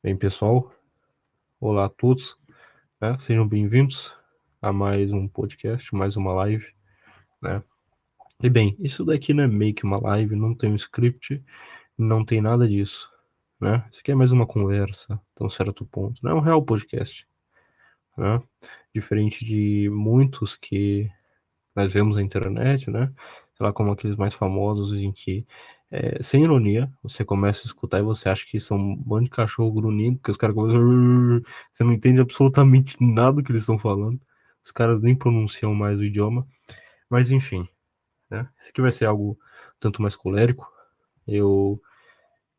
Bem, pessoal, olá a todos, né? Sejam bem-vindos a mais um podcast, mais uma live, né? E bem, isso daqui não é meio que uma live, não tem um script, não tem nada disso, né? Isso aqui é mais uma conversa, até um certo ponto, não é um real podcast, né? Diferente de muitos que nós vemos na internet, né? Sei lá, como aqueles mais famosos em que, sem ironia, você começa a escutar e você acha que são um bando de cachorro grunhindo, porque os caras começam. Você não entende absolutamente nada do que eles estão falando. Os caras nem pronunciam mais o idioma. Mas enfim, né? Isso aqui vai ser algo tanto mais colérico. Eu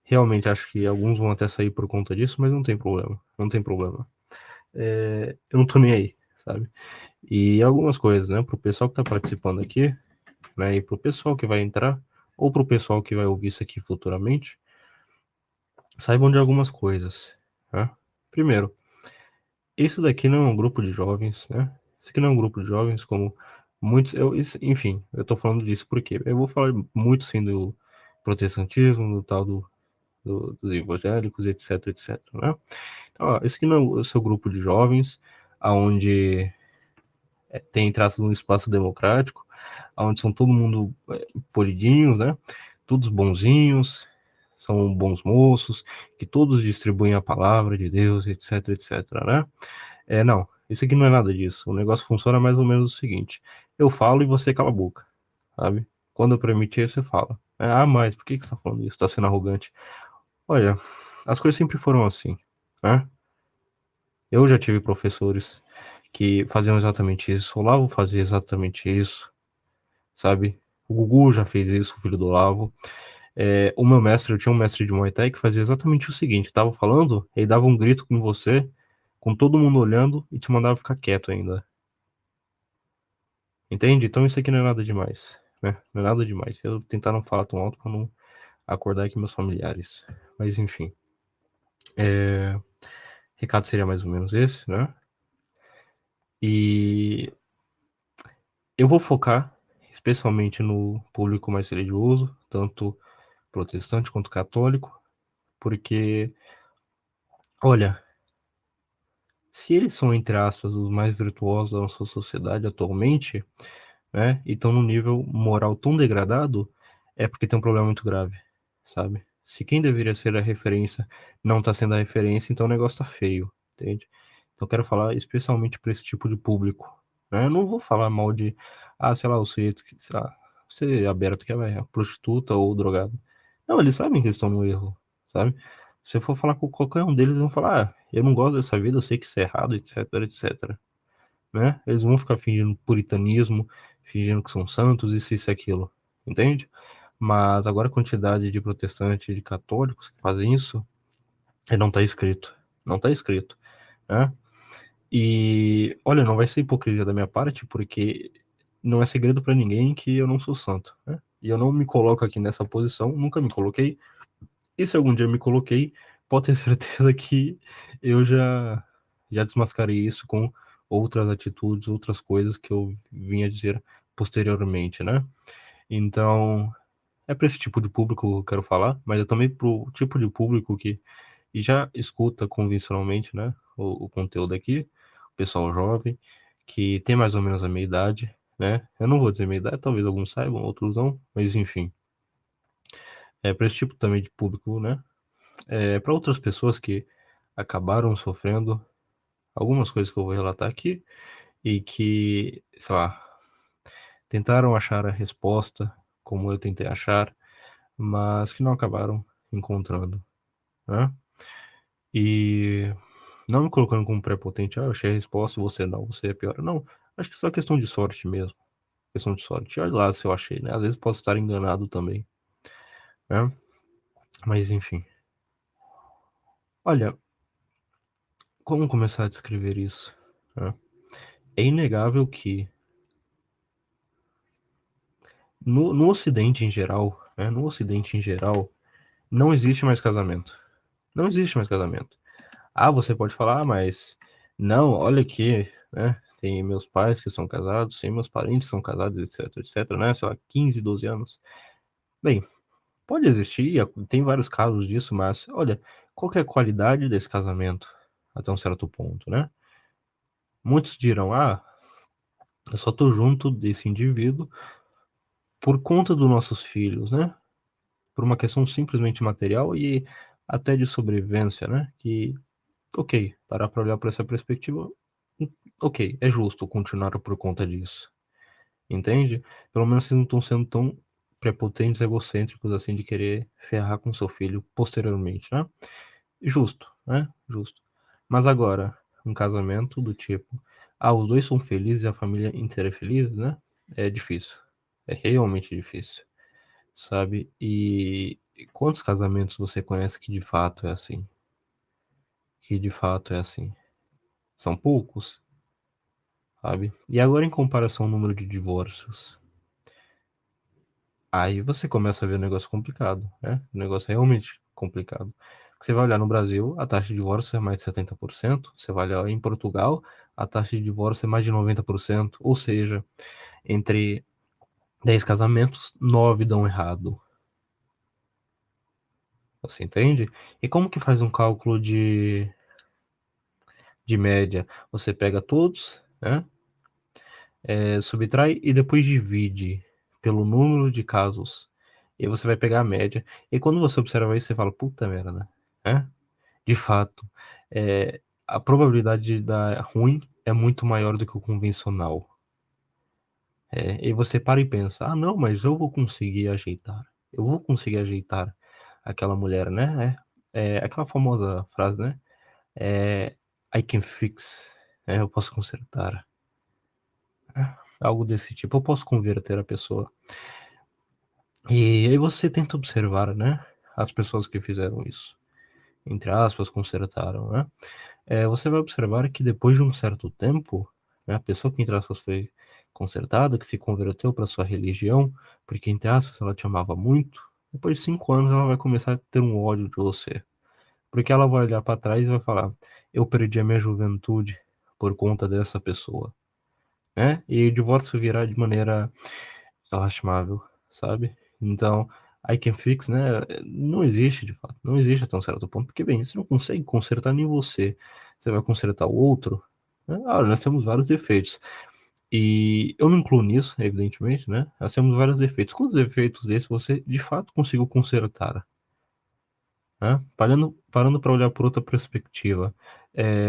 realmente acho que alguns vão até sair por conta disso, mas não tem problema. Não tem problema. Eu não tô nem aí, sabe? E algumas coisas, né? Pro pessoal que tá participando aqui, né? E para o pessoal que vai entrar, ou para o pessoal que vai ouvir isso aqui futuramente, saibam de algumas coisas, né? Primeiro, isso daqui não é um grupo de jovens, né? Isso aqui não é um grupo de jovens como muitos, enfim, eu tô falando disso porque eu vou falar muito sim do protestantismo, do tal dos evangélicos, etc, etc, né? Então, ó, isso aqui não é o seu grupo de jovens, aonde tem traços de um espaço democrático, onde são todo mundo polidinhos, né? Todos bonzinhos, são bons moços, que todos distribuem a palavra de Deus, etc, etc, né? Não, isso aqui não é nada disso. O negócio funciona mais ou menos o seguinte: eu falo e você cala a boca, sabe? Quando eu permitir, você fala. Mas por que você está falando isso? Está sendo arrogante? Olha, as coisas sempre foram assim, né? Eu já tive professores que faziam exatamente isso, o Olavo fazia exatamente isso, sabe? O Gugu já fez isso, o filho do Olavo. O meu mestre, eu tinha um mestre de Muay Thai que fazia exatamente o seguinte: tava falando, ele dava um grito com você, com todo mundo olhando e te mandava ficar quieto ainda. Entende? Então isso aqui não é nada demais, né? Não é nada demais. Eu tentar não falar tão alto pra não acordar aqui meus familiares. Mas enfim. Recado seria mais ou menos esse, né? E eu vou focar especialmente no público mais religioso, tanto protestante quanto católico, porque, olha, se eles são, entre aspas, os mais virtuosos da nossa sociedade atualmente, né, e estão num nível moral tão degradado, é porque tem um problema muito grave, sabe? Se quem deveria ser a referência não tá sendo a referência, então o negócio tá feio, entende? Então eu quero falar especialmente para esse tipo de público, né? Eu não vou falar mal de, sei lá, o sujeito que, sei lá, você é aberto que é prostituta ou drogado. Não, eles sabem que eles estão no erro, sabe? Se eu for falar com qualquer um deles, eles vão falar, eu não gosto dessa vida, eu sei que isso é errado, etc, etc, né? Eles vão ficar fingindo puritanismo, fingindo que são santos, isso e aquilo, entende? Mas agora a quantidade de protestantes e de católicos que fazem isso, não tá escrito. Não tá escrito, né? E, olha, não vai ser hipocrisia da minha parte, porque não é segredo pra ninguém que eu não sou santo, né? E eu não me coloco aqui nessa posição, nunca me coloquei. E se algum dia me coloquei, pode ter certeza que eu já desmascarei isso com outras atitudes, outras coisas que eu vinha dizer posteriormente, né? Então, é para esse tipo de público que eu quero falar, mas é também pro tipo de público que já escuta convencionalmente, né, o conteúdo aqui, o pessoal jovem, que tem mais ou menos a minha idade, né? Eu não vou dizer minha idade, talvez alguns saibam, outros não, mas enfim. É para esse tipo também de público, né? Para outras pessoas que acabaram sofrendo algumas coisas que eu vou relatar aqui e que, sei lá, tentaram achar a resposta como eu tentei achar, mas que não acabaram encontrando, né? E não me colocando como prepotente, eu achei a resposta, você não, você é pior. Não, acho que é só questão de sorte mesmo. Questão de sorte. Olha lá se eu achei, né? Às vezes posso estar enganado também, né? Mas enfim. Olha, como começar a descrever isso, né? É inegável que no Ocidente em geral, né? No Ocidente em geral, não existe mais casamento. Não existe mais casamento. Você pode falar, mas não, olha aqui, né? Tem meus pais que são casados, tem meus parentes que são casados, etc, etc, né? Sei lá, 15, 12 anos. Bem, Pode existir, tem vários casos disso, mas olha, qual que é a qualidade desse casamento? Até um certo ponto, né. Muitos dirão: "Ah, eu só tô junto desse indivíduo por conta dos nossos filhos, né, por uma questão simplesmente material e até de sobrevivência, né", que ok, parar pra olhar por essa perspectiva, ok, é justo continuar por conta disso, entende? Pelo menos vocês não estão sendo tão prepotentes, egocêntricos, assim, de querer ferrar com seu filho posteriormente, né. Justo, né, justo. Mas agora, um casamento do tipo, os 2 são felizes e a família inteira é feliz, né, é difícil, é realmente difícil, sabe. E quantos casamentos você conhece que de fato é assim? Que de fato é assim? São poucos, sabe. E agora em comparação ao número de divórcios, aí você começa a ver um negócio complicado, né, um negócio realmente complicado. Você vai olhar no Brasil, a taxa de divórcio é mais de 70%. Você vai olhar em Portugal, a taxa de divórcio é mais de 90%. Ou seja, entre 10 casamentos, 9 dão errado, você entende? E como que faz um cálculo de média? Você pega todos, né, subtrai e depois divide pelo número de casos, e aí você vai pegar a média, e quando você observa isso, você fala: "Puta merda", né. De fato, a probabilidade de dar ruim é muito maior do que o convencional. E você para e pensa: "Ah, não, mas eu vou conseguir ajeitar, eu vou conseguir ajeitar aquela mulher", né, aquela famosa frase, né, "I can fix", "Eu posso consertar", algo desse tipo, "Eu posso converter a pessoa". E aí você tenta observar, né, as pessoas que fizeram isso, entre aspas, "consertaram", né. Você vai observar que depois de um certo tempo, né, a pessoa que entre aspas foi consertada, que se converteu para sua religião, porque entre aspas ela te amava muito, depois de 5 anos ela vai começar a ter um ódio de você, porque ela vai olhar para trás e vai falar: "Eu perdi a minha juventude por conta dessa pessoa", né, e o divórcio virá de maneira lastimável, sabe. Então, I can fix, né, não existe de fato, não existe até um certo ponto, porque bem, você não consegue consertar nem você, você vai consertar o outro, né, nós temos vários defeitos, e eu me incluo nisso, evidentemente, né, nós temos vários defeitos. Quantos defeitos desses você de fato conseguiu consertar, né? Parando pra olhar por outra perspectiva,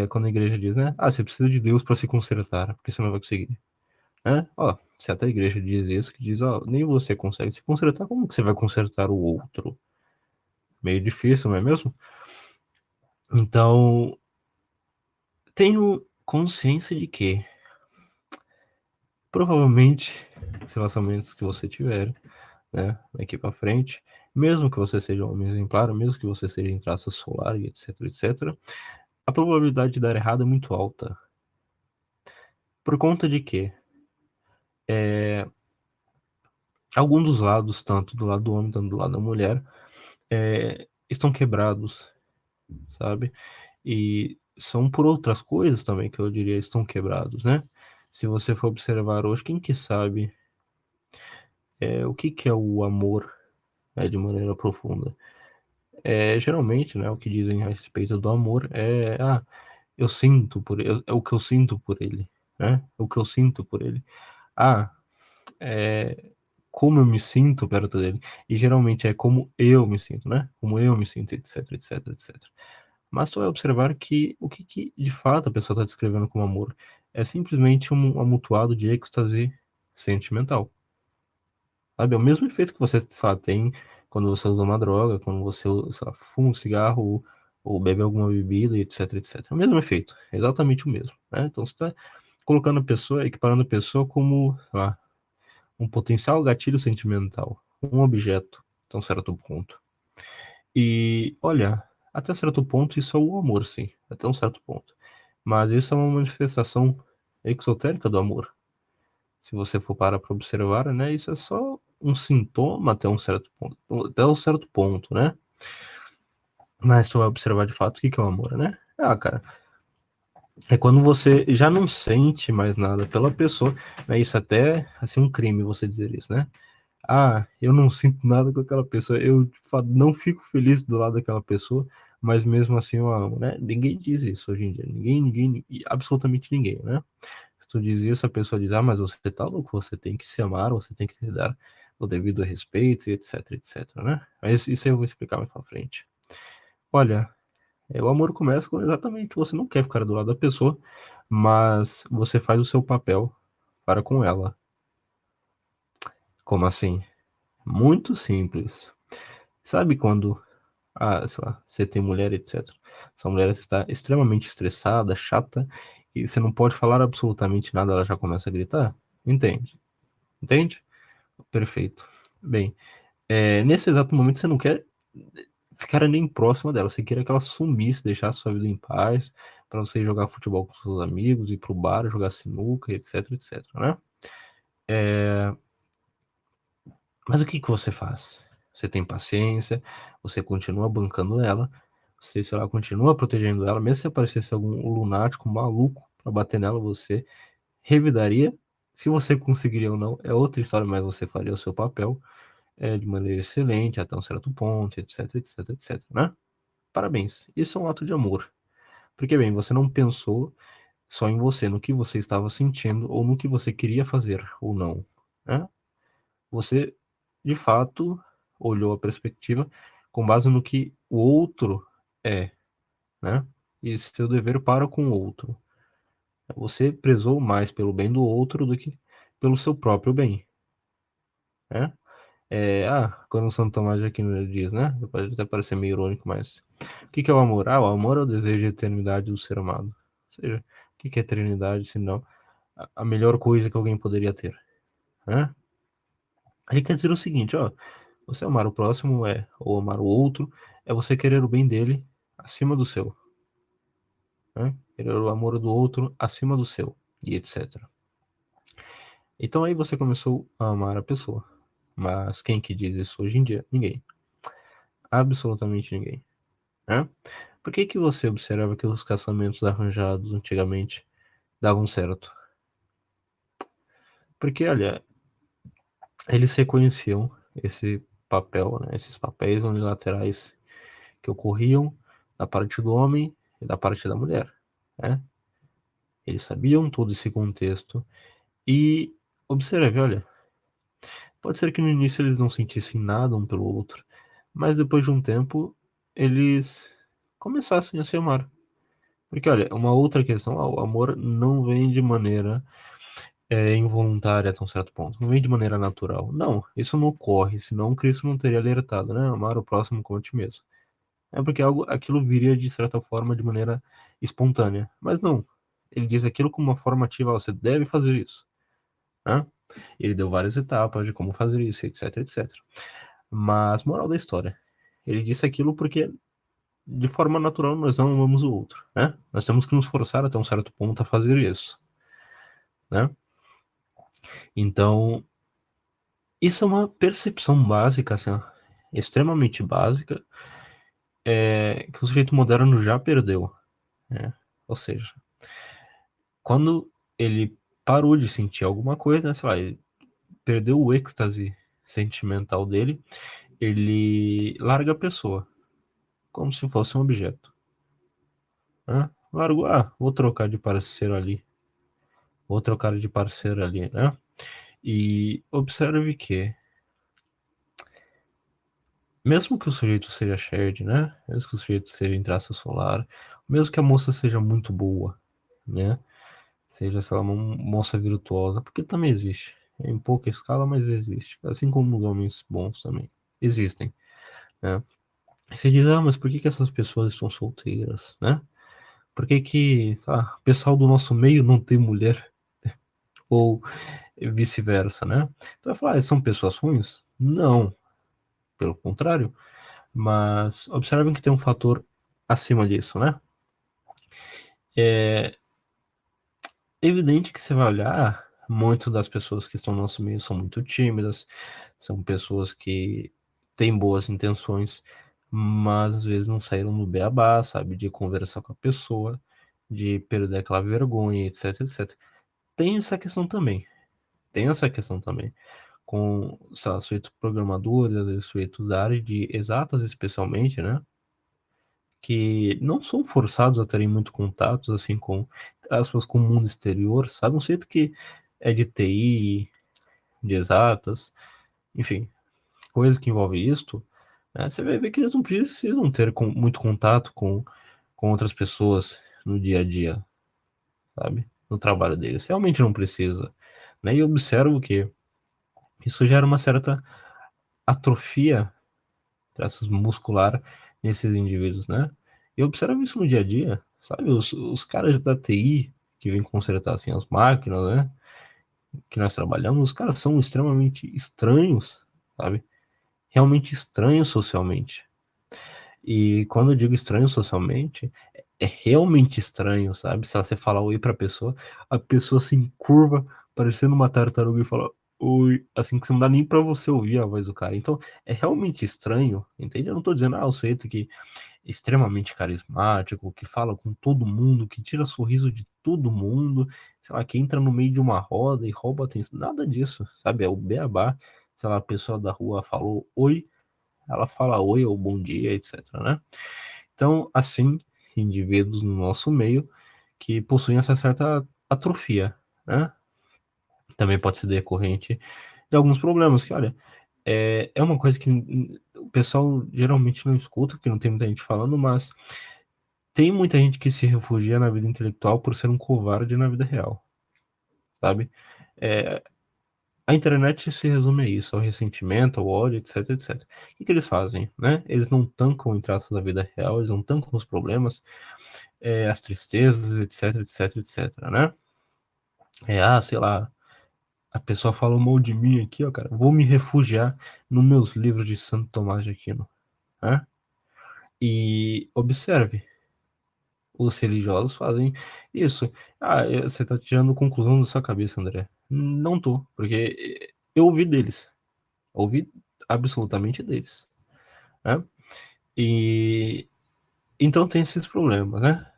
quando a igreja diz, né: "Ah, você precisa de Deus para se consertar, porque você não vai conseguir". Se até a igreja diz isso, que diz: "Ó, nem você consegue se consertar, como que você vai consertar o outro?". Meio difícil, não é mesmo? Então, tenho consciência de que, provavelmente, os relacionamentos que você tiver, né, daqui pra frente, mesmo que você seja um homem exemplar, mesmo que você seja em traço solar e etcétera, a probabilidade de dar errado é muito alta. Por conta de que, eh, algum dos lados, tanto do lado do homem, tanto do lado da mulher, estão quebrados, sabe. E são por outras coisas também que eu diria estão quebrados, né. Se você for observar hoje, quem que sabe, o que que é o amor, né, de maneira profunda? Geralmente, né, o que dizem a respeito do amor eu sinto por ele, é o que eu sinto por ele, né, o que eu sinto por ele. Ah, eh, como eu me sinto perto dele, e geralmente é como eu me sinto, né, como eu me sinto, etcétera. Mas tu vai observar que o que que de fato a pessoa está descrevendo como amor, é simplesmente um amontoado de êxtase sentimental, sabe, é o mesmo efeito que você, sei lá, tem quando você usa uma droga, quando você sei lá, fuma um cigarro ou bebe alguma bebida e etcétera. É o mesmo efeito, é exatamente o mesmo, né. Então você está colocando a pessoa, equiparando a pessoa como, sei lá, um potencial gatilho sentimental, um objeto, até um certo ponto. E olha, até certo ponto isso é o amor sim, até um certo ponto. Mas isso é uma manifestação exotérica do amor. Se você for parar para observar, né, isso é só um sintoma até um certo ponto, né. Mas tu vai observar de fato o que que é o amor, né. Cara, é quando você já não sente mais nada pela pessoa, né, isso até, assim, um crime você dizer isso, né. Eu não sinto nada com aquela pessoa, eu de fato não fico feliz do lado daquela pessoa, mas mesmo assim eu amo, né? Ninguém diz isso hoje em dia, ninguém, absolutamente ninguém, né? Se tu diz isso, a pessoa diz, mas você tá louco, você tem que se amar, você tem que se dar o devido respeito, e etc, etc, né? Mas isso aí eu vou explicar mais pra frente. Olha, o amor começa com exatamente, você não quer ficar do lado da pessoa, mas você faz o seu papel para com ela. Como assim? Muito simples. Sabe quando, sei lá, você tem mulher, etc. Essa mulher está extremamente estressada, chata, e você não pode falar absolutamente nada, ela já começa a gritar? Entende? Entende? Perfeito. Bem, nesse exato momento você não quer ficar nem próxima dela, você queria que ela sumisse, deixasse sua vida em paz, para você jogar futebol com seus amigos, ir pro bar, jogar sinuca, etc, etc, né? Mas o que que você faz? Você tem paciência, você continua bancando ela, você, sei lá, continua protegendo ela, mesmo se aparecesse algum lunático, maluco, pra bater nela, você revidaria. Se você conseguiria ou não, é outra história, mas você faria o seu papel de maneira excelente, até um certo ponto, etc, etc, etc, né? Parabéns. Isso é um ato de amor. Porque, bem, você não pensou só em você, no que você estava sentindo, ou no que você queria fazer, ou não, né? Você, de fato, olhou a perspectiva com base no que o outro é, né? E seu dever para com o outro. Você prezou mais pelo bem do outro do que pelo seu próprio bem, né? Quando Santo Tomás de Aquino diz, né? Pode até parecer meio irônico, mas o que que é o amor? O amor é o desejo de eternidade do ser amado. Ou seja, o que que é eternidade, senão a melhor coisa que alguém poderia ter, né? Ele quer dizer o seguinte, ó, você amar o próximo ou amar o outro, é você querer o bem dele acima do seu, né? Querer o amor do outro acima do seu, e etc. Então aí você começou a amar a pessoa. Mas quem que diz isso hoje em dia? Ninguém. Absolutamente ninguém, né? Por que que você observa que os casamentos arranjados antigamente davam certo? Porque, olha, eles reconheciam esse papel, né? Esses papéis unilaterais que ocorriam da parte do homem e da parte da mulher, né? Eles sabiam todo esse contexto e observe, olha, pode ser que no início eles não sentissem nada um pelo outro, mas depois de um tempo eles começassem a se amar. Porque, olha, uma outra questão, o amor não vem de maneira involuntária até um certo ponto, não vem de maneira natural. Não, isso não ocorre, senão Cristo não teria alertado, né? Amar o próximo como a ti mesmo. É porque aquilo viria de certa forma de maneira espontânea. Mas não. Ele diz aquilo como uma forma ativa, você deve fazer isso, né? Ele deu várias etapas de como fazer isso, etc, etc. Mas, moral da história, ele disse aquilo porque de forma natural nós não amamos o outro, né? Nós temos que nos forçar até um certo ponto a fazer isso, né? Então, isso é uma percepção básica, assim, ó, extremamente básica, que o sujeito moderno já perdeu, né? Ou seja, quando ele parou de sentir alguma coisa, sei lá, ele perdeu o êxtase sentimental dele, ele larga a pessoa, como se fosse um objeto, né? Largou, vou trocar de parceiro ali, vou trocar de parceiro ali, né? E observe que, mesmo que o sujeito seja shared, né? Mesmo que o sujeito seja em traço solar, mesmo que a moça seja muito boa, né? Seja, sei lá, uma moça virtuosa, porque também existe. Em pouca escala, mas existe. Assim como os homens bons também. Existem, né? Você diz, mas por que que essas pessoas estão solteiras, né? Por que que o pessoal do nosso meio não tem mulher? Ou vice-versa, né? Então vai falar, são pessoas ruins? Não, pelo contrário. Mas observem que tem um fator acima disso, né? É evidente que você vai olhar, muito das pessoas que estão no nosso meio são muito tímidas, são pessoas que têm boas intenções, mas às vezes não saíram no beabá, sabe? De conversar com a pessoa, de perder aquela vergonha, etc, etc. Tem essa questão também. Tem essa questão também. com, sei lá, sujeitos programadores, às vezes sujeitos da área de exatas especialmente, né? Que não são forçados a terem muito contatos, assim, com as pessoas com o mundo exterior, sabe? Um sujeito que é de TI, de exatas, enfim, coisa que envolve isto, né? Você vai ver que eles não precisam ter muito contato com outras pessoas no dia a dia, sabe? No trabalho deles. Realmente não precisa, né? E eu observo que isso gera uma certa atrofia, traços muscular nesses indivíduos, né? Eu observo isso no dia a dia, sabe? Os caras da TI que vêm consertar assim as máquinas, né? Que nós trabalhamos, os caras são extremamente estranhos, sabe? Realmente estranhos socialmente. E quando eu digo estranho socialmente, é realmente estranho, sabe? Se você falar oi pra pessoa, a pessoa se encurva, parecendo uma tartaruga e fala oi, assim que você não dá nem pra você ouvir a voz do cara. Então, é realmente estranho, entende? Eu não tô dizendo, o sujeito que é extremamente carismático, que fala com todo mundo, que tira sorriso de todo mundo, sei lá, que entra no meio de uma roda e rouba atenção. Nada disso, sabe? É o beabá. Sei lá, a pessoa da rua falou oi, ela fala oi ou bom dia, etc, né? Então, assim, indivíduos no nosso meio que possuem essa certa atrofia, né? Também pode ser decorrente de alguns problemas que, olha, é uma coisa que o pessoal geralmente não escuta, porque não tem muita gente falando, mas tem muita gente que se refugia na vida intelectual por ser um covarde na vida real, sabe? É, a internet se resume a isso, ao ressentimento, ao ódio, etc, etc. O que que eles fazem, né? Eles não tancam em traços da vida real, eles não tancam os problemas, as tristezas, etc, etc, etc, né? Sei lá, a pessoa falou mal de mim aqui, ó, cara, vou me refugiar nos meus livros de Santo Tomás de Aquino, né? E observe, os religiosos fazem isso. Você tá tirando conclusão da sua cabeça, André. Não tô, porque eu ouvi deles. Ouvi absolutamente deles, né? E então tem esses problemas, né?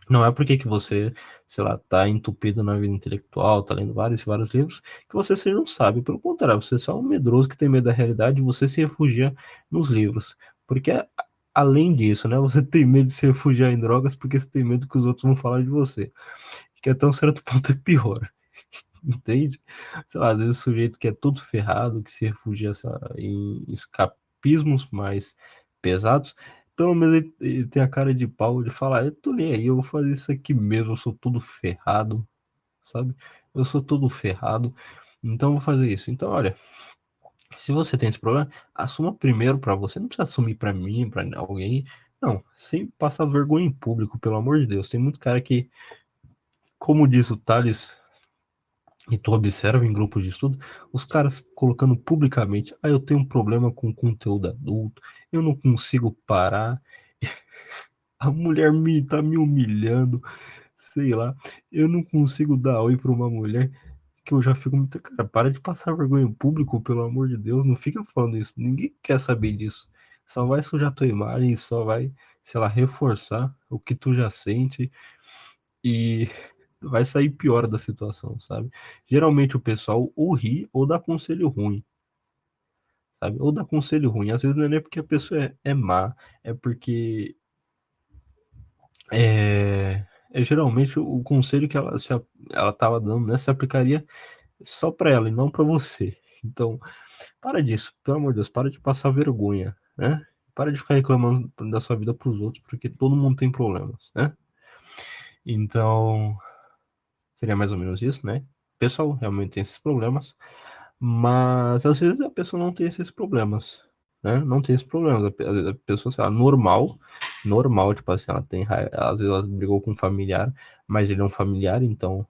Não é porque que você, sei lá, tá entupido na vida intelectual, tá lendo vários e vários livros, que você seja um sábio. Pelo contrário, você é só um medroso que tem medo da realidade e você se refugia nos livros. Porque, além disso, né, você tem medo de se refugiar em drogas porque você tem medo que os outros vão falar de você. Que até um certo ponto é pior. Entende? Sei lá, às vezes o sujeito que é todo ferrado, que se refugia, sei lá, em escapismos mais pesados, pelo menos ele tem a cara de pau de falar, eu tô nem aí, eu vou fazer isso aqui mesmo, eu sou todo ferrado, sabe? Eu sou todo ferrado, então eu vou fazer isso. Então, olha, se você tem esse problema, assuma primeiro pra você, não precisa assumir pra mim, pra alguém, não, sem passar vergonha em público, pelo amor de Deus. Tem muito cara que, como diz o Thales, e tu observa em grupos de estudo, os caras colocando publicamente, eu tenho um problema com conteúdo adulto, eu não consigo parar, a mulher tá me humilhando, sei lá, eu não consigo dar oi pra uma mulher, que eu já fico muito, cara, para de passar vergonha em público, pelo amor de Deus, não fica falando isso, ninguém quer saber disso, só vai sujar tua imagem, só vai, sei lá, reforçar o que tu já sente, e vai sair pior da situação, sabe? Geralmente o pessoal ou ri ou dá conselho ruim, sabe? Ou dá conselho ruim. Às vezes não é nem porque a pessoa é má, é porque é geralmente o conselho que ela tava dando, né, se aplicaria só para ela e não para você. Então, para disso, pelo amor de Deus, para de passar vergonha, né? Para de ficar reclamando da sua vida para os outros, porque todo mundo tem problemas, né? Então, seria mais ou menos isso, né? O pessoal realmente tem esses problemas, mas às vezes a pessoa não tem esses problemas, né? Não tem esses problemas. A pessoa, sei lá, normal, tipo assim, ela tem raiva, às vezes ela brigou com um familiar, mas ele é um familiar, então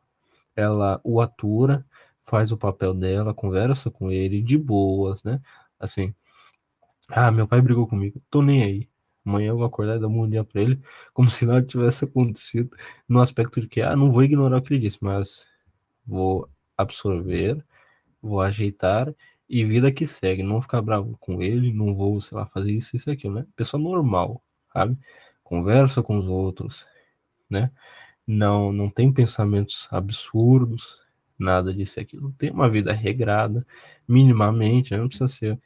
ela o atura, faz o papel dela, conversa com ele de boas, né? Assim, meu pai brigou comigo, tô nem aí. Amanhã eu vou acordar e dar um bom dia pra ele, como se nada tivesse acontecido, no aspecto de que, não vou ignorar o que ele disse, mas vou absorver, vou ajeitar e vida que segue. Não ficar bravo com ele, não vou, sei lá, fazer isso e aquilo, né? Pessoa normal, sabe? Conversa com os outros, né? Não tem pensamentos absurdos, nada disso e aquilo. Tem uma vida regrada, minimamente, né? Não precisa ser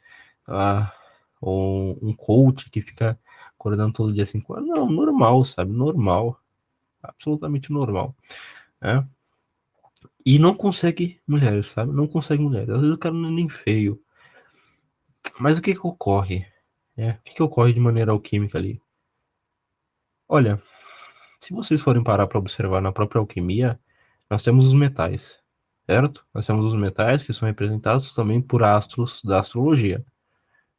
ah, um coach que fica acordando todo dia assim. Não, normal, sabe? Normal. Absolutamente normal. Né? E não consegue mulheres, sabe? Não consegue mulheres. Às vezes o cara não é nem feio. Mas o que que ocorre? O que que ocorre de maneira alquímica ali? Olha, se vocês forem parar para observar na própria alquimia, nós temos os metais, certo? Nós temos os metais que são representados também por astros da astrologia,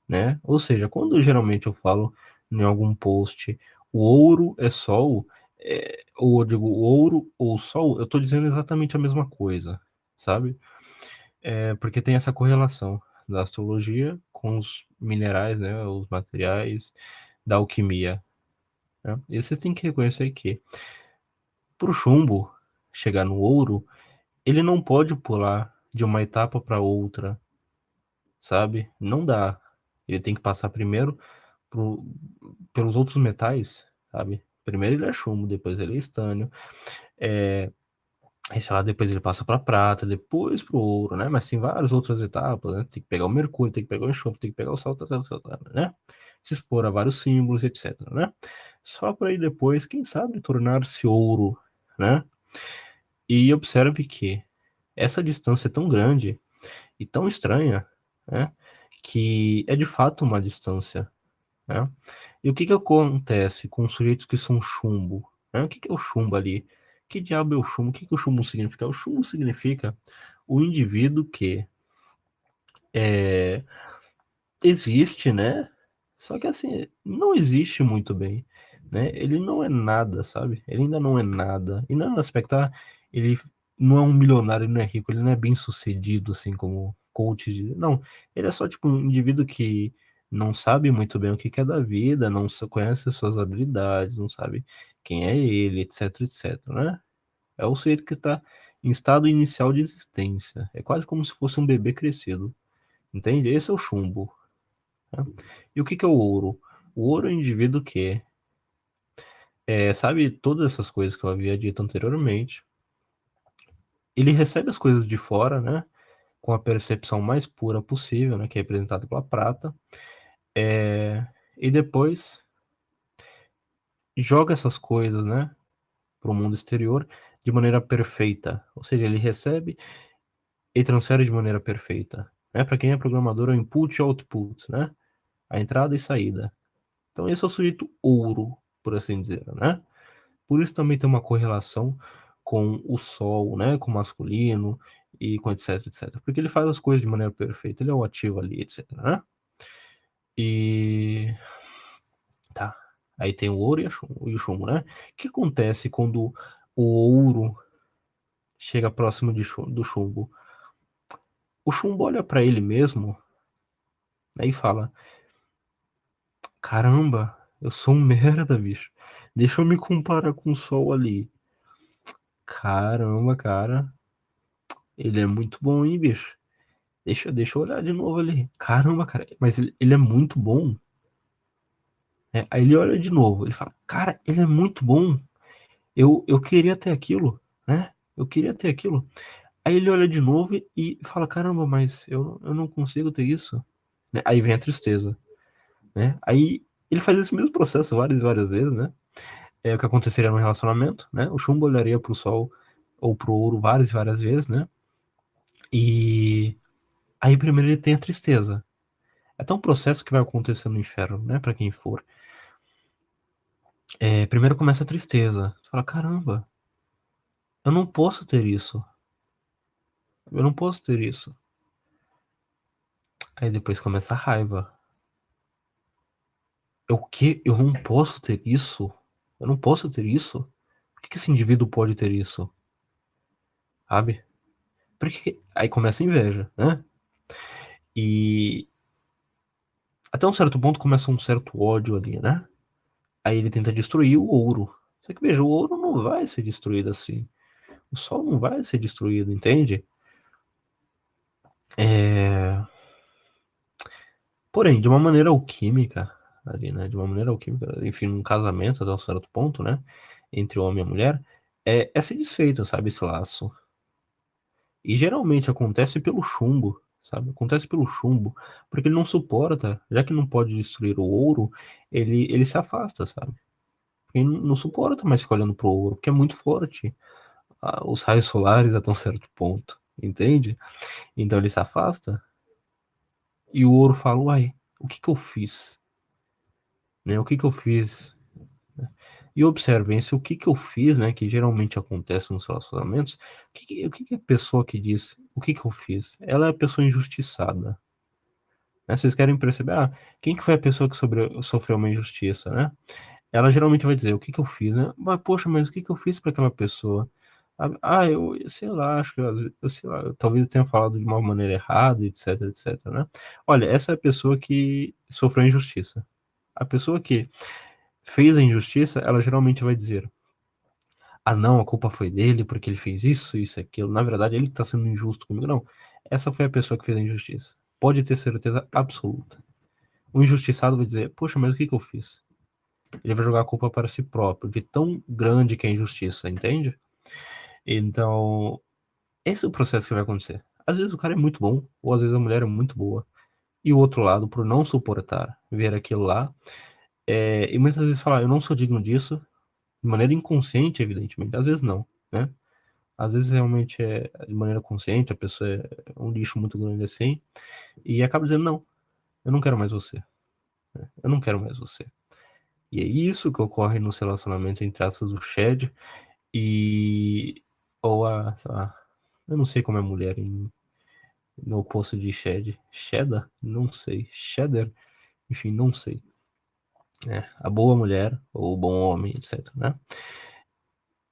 né? Ou seja, quando geralmente eu falo em algum post, o ouro é sol, ou eu digo o ouro ou o sol, eu estou dizendo exatamente a mesma coisa, sabe? Porque tem essa correlação da astrologia com os minerais, né? Os materiais da alquimia, né? E vocês têm que reconhecer que para o chumbo chegar no ouro, ele não pode pular de uma etapa para outra, sabe? Não dá. Ele tem que passar primeiro pro, pelos outros metais, sabe? Primeiro ele é chumbo, depois ele é estânio, aí, sei lá, depois ele passa para prata, depois para o ouro, né? Mas tem várias outras etapas, né? Tem que pegar o mercúrio, tem que pegar o enxofre, tem que pegar o sal, né? Se expor a vários símbolos, etc, né? Só para aí depois, quem sabe, tornar-se ouro, né? E observe que essa distância é tão grande e tão estranha, né? Que é de fato uma distância, né? E o que que acontece com sujeitos que são chumbo, né? O que que é o chumbo ali? Que diabo é o chumbo? O que que o chumbo significa? O chumbo significa o indivíduo que é, existe, né? Só que assim, não existe muito bem, né? Ele não é nada, sabe? Ele ainda não é nada. E não é no aspecto, ele não é um milionário, ele não é rico, ele não é bem sucedido, assim, como coach. Não, ele é só tipo um indivíduo que não sabe muito bem o que quer da vida, não conhece as suas habilidades, não sabe quem é ele, etc, etc, né? É o sujeito que está em estado inicial de existência. É quase como se fosse um bebê crescido, entende? Esse é o chumbo. Né? E o que que é o ouro? O ouro é um indivíduo que sabe todas essas coisas que eu havia dito anteriormente. Ele recebe as coisas de fora, né? Com a percepção mais pura possível, né? Que é representada pela prata. E depois joga essas coisas, né? Para o mundo exterior de maneira perfeita. Ou seja, ele recebe e transfere de maneira perfeita. Né? Para quem é programador, é o input e output, né? A entrada e saída. Então esse é o sujeito ouro, por assim dizer, né? Por isso também tem uma correlação com o sol, né? Com o masculino e com etc, etc. Porque ele faz as coisas de maneira perfeita, ele é o ativo ali, etc, né? E tá. Aí tem o ouro e o chumbo, né? O que acontece quando o ouro chega próximo do chumbo? O chumbo olha para ele mesmo, né, e fala: Caramba, eu sou um merda, bicho. Deixa eu me comparar com o sol ali. Caramba, cara. Ele é muito bom, hein, bicho? Deixa eu olhar de novo ali. Caramba, cara, mas ele é muito bom. Aí ele olha de novo, ele fala, cara, ele é muito bom. Eu queria ter aquilo, né? Eu queria ter aquilo. Aí ele olha de novo e fala, caramba, mas eu não consigo ter isso. Né? Aí vem a tristeza, né? Aí ele faz esse mesmo processo várias e várias vezes, né? É o que aconteceria no relacionamento, né? O chumbo olharia pro sol ou pro ouro várias e várias vezes, né? E aí primeiro ele tem a tristeza. É até um processo que vai acontecer no inferno, né? Pra quem for. Primeiro começa a tristeza. Você fala, caramba, eu não posso ter isso. Eu não posso ter isso. Aí depois começa a raiva. O quê? Eu não posso ter isso? Eu não posso ter isso? Por que esse indivíduo pode ter isso? Sabe? Aí começa a inveja, né? E até um certo ponto começa um certo ódio ali, né? Aí ele tenta destruir o ouro. Só que veja, o ouro não vai ser destruído assim. O sol não vai ser destruído, entende? É... Porém, de uma maneira alquímica, ali, né? De uma maneira alquímica, enfim, num casamento até um certo ponto, né? Entre o homem e a mulher, é ser desfeito, sabe? Esse laço. E geralmente acontece pelo chumbo, sabe? Acontece pelo chumbo, porque ele não suporta, já que não pode destruir o ouro, ele se afasta, sabe? Ele não suporta mais ficar olhando pro ouro, porque é muito forte. Os raios solares até um certo ponto, entende? Então ele se afasta e o ouro fala, uai, o que que eu fiz? Né? O que que eu fiz? E observem, se o que que eu fiz, né, que geralmente acontece nos relacionamentos, o que que a pessoa que diz, o que que eu fiz? Ela é a pessoa injustiçada, né? Vocês querem perceber, quem que foi a pessoa que sofreu uma injustiça, né? Ela geralmente vai dizer, o que que eu fiz, né? Mas, poxa, mas o que que eu fiz para aquela pessoa? Eu sei lá, acho que eu sei lá, talvez eu tenha falado de uma maneira errada, etc, etc, né? Olha, essa é a pessoa que sofreu injustiça. A pessoa que fez a injustiça, ela geralmente vai dizer, não, a culpa foi dele porque ele fez isso, isso, aquilo. Na verdade, ele que tá sendo injusto comigo. Não. Essa foi a pessoa que fez a injustiça. Pode ter certeza absoluta. O injustiçado vai dizer, poxa, mas o que que eu fiz? Ele vai jogar a culpa para si próprio, de tão grande que é a injustiça, entende? Então, esse é o processo que vai acontecer. Às vezes o cara é muito bom, ou às vezes a mulher é muito boa. E o outro lado, por não suportar ver aquilo lá, e muitas vezes falar, eu não sou digno disso, de maneira inconsciente, evidentemente. Às vezes não, né? Às vezes realmente é de maneira consciente, a pessoa é um lixo muito grande assim, e acaba dizendo, não, eu não quero mais você, né? Eu não quero mais você. E é isso que ocorre nos relacionamentos entre aspas do Shed e ou sei lá, eu não sei como é mulher no oposto de Shed. Cheddar? Não sei. Cheddar? Enfim, não sei. A boa mulher, ou o bom homem, etc, né?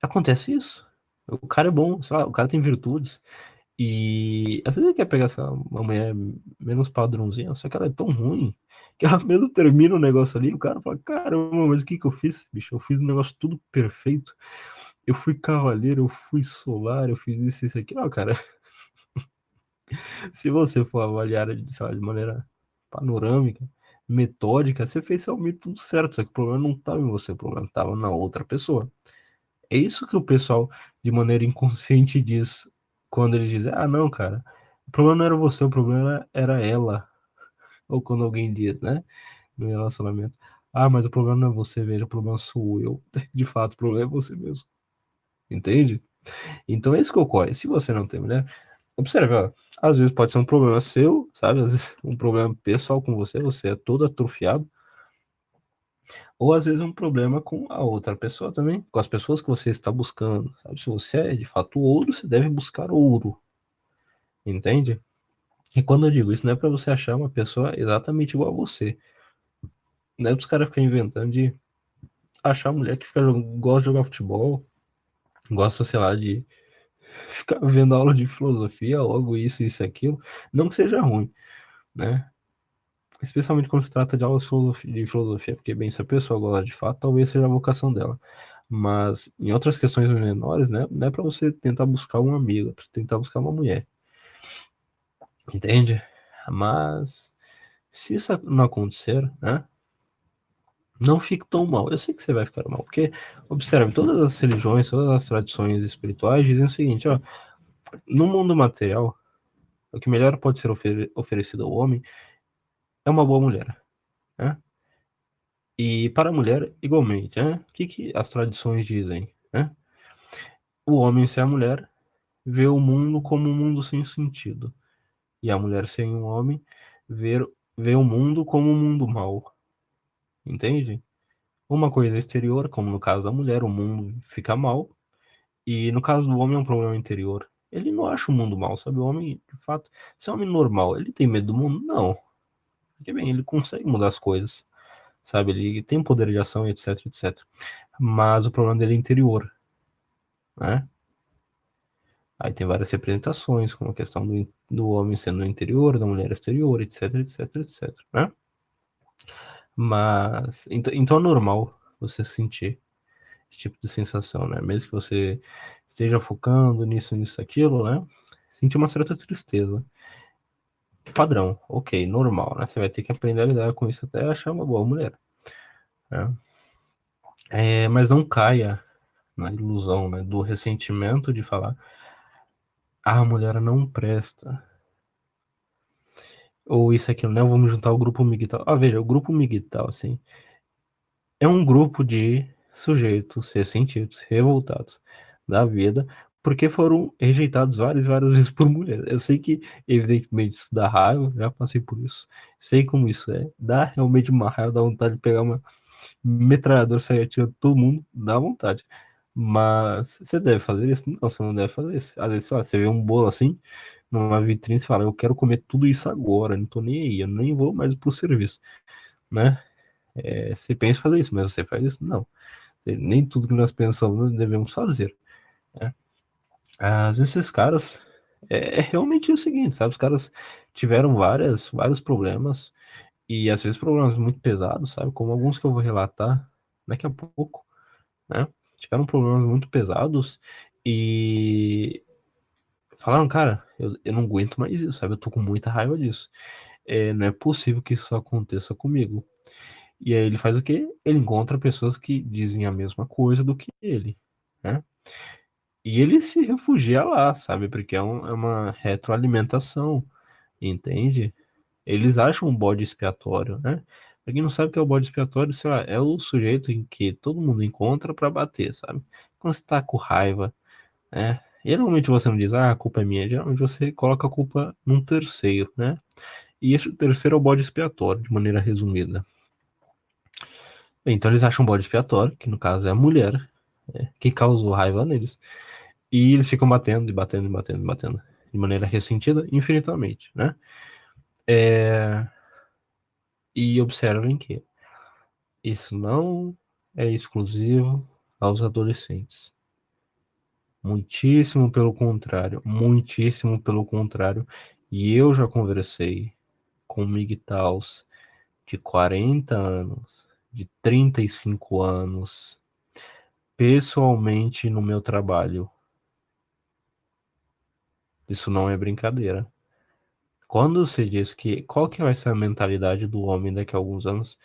Acontece isso. O cara é bom, sei lá, o cara tem virtudes. E às vezes ele quer pegar uma mulher menos padrãozinha, só que ela é tão ruim que ela mesmo termina o negócio ali, o cara fala, caramba, mas o que que eu fiz, bicho? Eu fiz um negócio tudo perfeito. Eu fui cavaleiro, eu fui solar, eu fiz isso, isso aqui. Não, cara, se você for avaliar, sei lá, de maneira panorâmica, metódica, você fez realmente tudo certo, só que o problema não estava em você, o problema estava na outra pessoa. É isso que o pessoal, de maneira inconsciente, diz quando eles dizem, não, cara, o problema não era você, o problema era ela. Ou quando alguém diz, né, no relacionamento, mas o problema não é você, veja, o problema sou eu. De fato, o problema é você mesmo. Entende? Então é isso que ocorre. Se você não tem mulher, observe, ó, às vezes pode ser um problema seu, sabe? Às vezes um problema pessoal com você, você é todo atrofiado. Ou às vezes um problema com a outra pessoa também, com as pessoas que você está buscando, sabe? Se você é de fato ouro, você deve buscar ouro, entende? E quando eu digo isso, não é para você achar uma pessoa exatamente igual a você. Não é para os caras ficarem inventando de achar mulher que gosta de jogar futebol, gosta, sei lá, de ficar vendo aula de filosofia, logo isso, aquilo. Não que seja ruim, né? Especialmente quando se trata de aulas de filosofia, porque, bem, se a pessoa gosta de fato, talvez seja a vocação dela. Mas em outras questões menores, né, não é para você tentar buscar um amigo, é para você tentar buscar uma mulher, entende? Mas se isso não acontecer, né, não fique tão mal. Eu sei que você vai ficar mal, porque observe, todas as religiões, todas as tradições espirituais dizem o seguinte, ó, no mundo material, o que melhor pode ser oferecido ao homem é uma boa mulher, né? E para a mulher, igualmente, né? O que que as tradições dizem, né? O homem sem a mulher vê o mundo como um mundo sem sentido. E a mulher sem um homem vê, vê o mundo como um mundo mau. Entende? Uma coisa exterior, como no caso da mulher, o mundo fica mal. E no caso do homem é um problema interior. Ele não acha o mundo mal, sabe? O homem, de fato, se é um homem normal, ele tem medo do mundo? Não. Porque, bem, ele consegue mudar as coisas, sabe? Ele tem poder de ação, etc, etc. Mas o problema dele é interior, né? Aí tem várias representações, como a questão do homem sendo no interior, da mulher exterior, etc, etc, etc, né? Mas, então é normal você sentir esse tipo de sensação, né? Mesmo que você esteja focando nisso, aquilo, né? Sentir uma certa tristeza. Padrão, ok, normal, né? Você vai ter que aprender a lidar com isso até achar uma boa mulher, né? Mas não caia na ilusão, né, do ressentimento de falar, a mulher não presta. Ou isso, aquilo, né? Vamos juntar o grupo MGTOW. Ah, veja, o grupo MGTOW, assim, é um grupo de sujeitos ressentidos, revoltados da vida, porque foram rejeitados várias vezes por mulheres. Eu sei que, evidentemente, isso dá raiva, já passei por isso, sei como isso é, dá realmente uma raiva, dá vontade de pegar uma metralhadora, sair atirando todo mundo, dá vontade. Mas você deve fazer isso? Não, você não deve fazer isso. Às vezes, sei lá, você vê um bolo assim, numa vitrine, você fala, eu quero comer tudo isso agora, não tô nem aí, eu nem vou mais pro serviço, né? Você pensa em fazer isso, mas você faz isso? Não. Nem tudo que nós pensamos devemos fazer, né? Às vezes esses caras, é realmente o seguinte, sabe? Os caras tiveram vários problemas, e às vezes problemas muito pesados, sabe? Como alguns que eu vou relatar daqui a pouco, né? Tiveram problemas muito pesados e falaram, cara, eu não aguento mais isso, sabe? Eu tô com muita raiva disso. Não é possível que isso aconteça comigo. E aí ele faz o quê? Ele encontra pessoas que dizem a mesma coisa do que ele, né? E ele se refugia lá, sabe? Porque é uma retroalimentação, entende? Eles acham um bode expiatório, né? Pra quem não sabe o que é o bode expiatório, sei lá, é o sujeito em que todo mundo encontra pra bater, sabe? Quando você tá com raiva, né? Geralmente você não diz, ah, a culpa é minha. Geralmente você coloca a culpa num terceiro, né? E esse terceiro é o bode expiatório, de maneira resumida. Bem, então eles acham um bode expiatório, que no caso é a mulher, que causou raiva neles. E eles ficam batendo, e batendo, e batendo, e batendo. De maneira ressentida, infinitamente, né? É... E observem que isso não é exclusivo aos adolescentes. Muitíssimo pelo contrário, muitíssimo pelo contrário. E eu já conversei com MGTOWs de 40 anos, de 35 anos, pessoalmente no meu trabalho. Isso não é brincadeira. Quando você diz que qual que vai ser a mentalidade do homem daqui a alguns anos,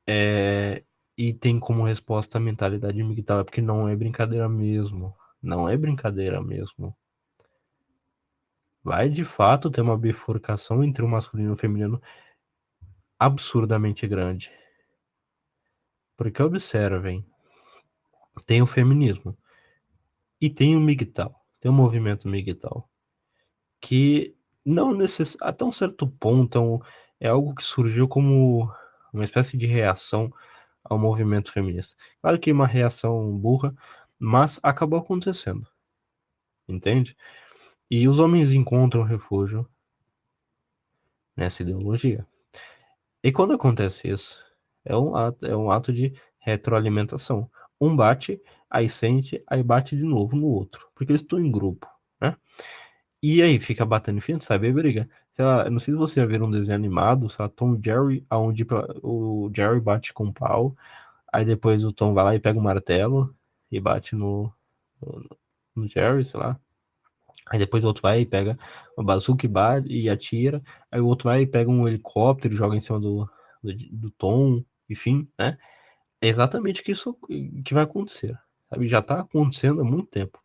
e tem como resposta a mentalidade migtal, é porque não é brincadeira mesmo. Não é brincadeira mesmo. Vai de fato ter uma bifurcação entre o masculino e o feminino absurdamente grande. Porque observem, tem o feminismo e tem o migtal, tem o movimento migtal, que não até um certo ponto é algo que surgiu como uma espécie de reação ao movimento feminista. Claro que uma reação burra, mas acabou acontecendo, entende? E os homens encontram refúgio nessa ideologia. E quando acontece isso, é um ato de retroalimentação. Um bate, aí sente, aí bate de novo no outro, porque eles estão em grupo, né? E aí fica batendo enfim, sabe? Aí briga. Sei lá, eu não sei se você já viu um desenho animado, sei lá, Tom e Jerry, onde o Jerry bate com o pau. Aí depois o Tom vai lá e pega o martelo e bate no, no Jerry, sei lá. Aí depois o outro vai e pega uma bazuca e bate e atira. Aí o outro vai e pega um helicóptero e joga em cima do Tom, enfim, né? É exatamente isso que vai acontecer. Sabe? Já tá acontecendo há muito tempo.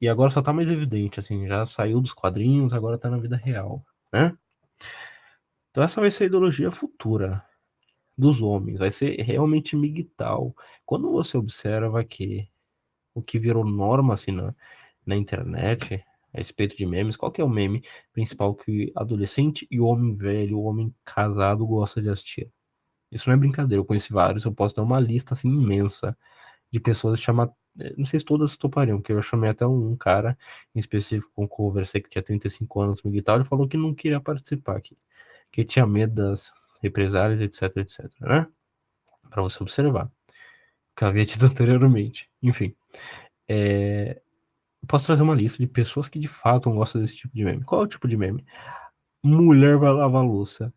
E agora só tá mais evidente, assim, já saiu dos quadrinhos, agora tá na vida real, né? Então essa vai ser a ideologia futura dos homens, vai ser realmente migtal. Quando você observa que o que virou norma assim na internet a respeito de memes, qual que é o meme principal que adolescente e homem velho, homem casado gosta de assistir? Isso não é brincadeira, eu conheci vários, eu posso dar uma lista assim imensa de pessoas chamar, não sei se todas topariam, porque eu chamei até um cara em específico com que eu conversei que tinha 35 anos no guitarra e falou que não queria participar aqui, que tinha medo das represálias, etc, etc, né? Para você observar, que eu havia dito anteriormente. Enfim, eu posso trazer uma lista de pessoas que de fato não gostam desse tipo de meme. Qual é o tipo de meme? Mulher vai lavar a louça.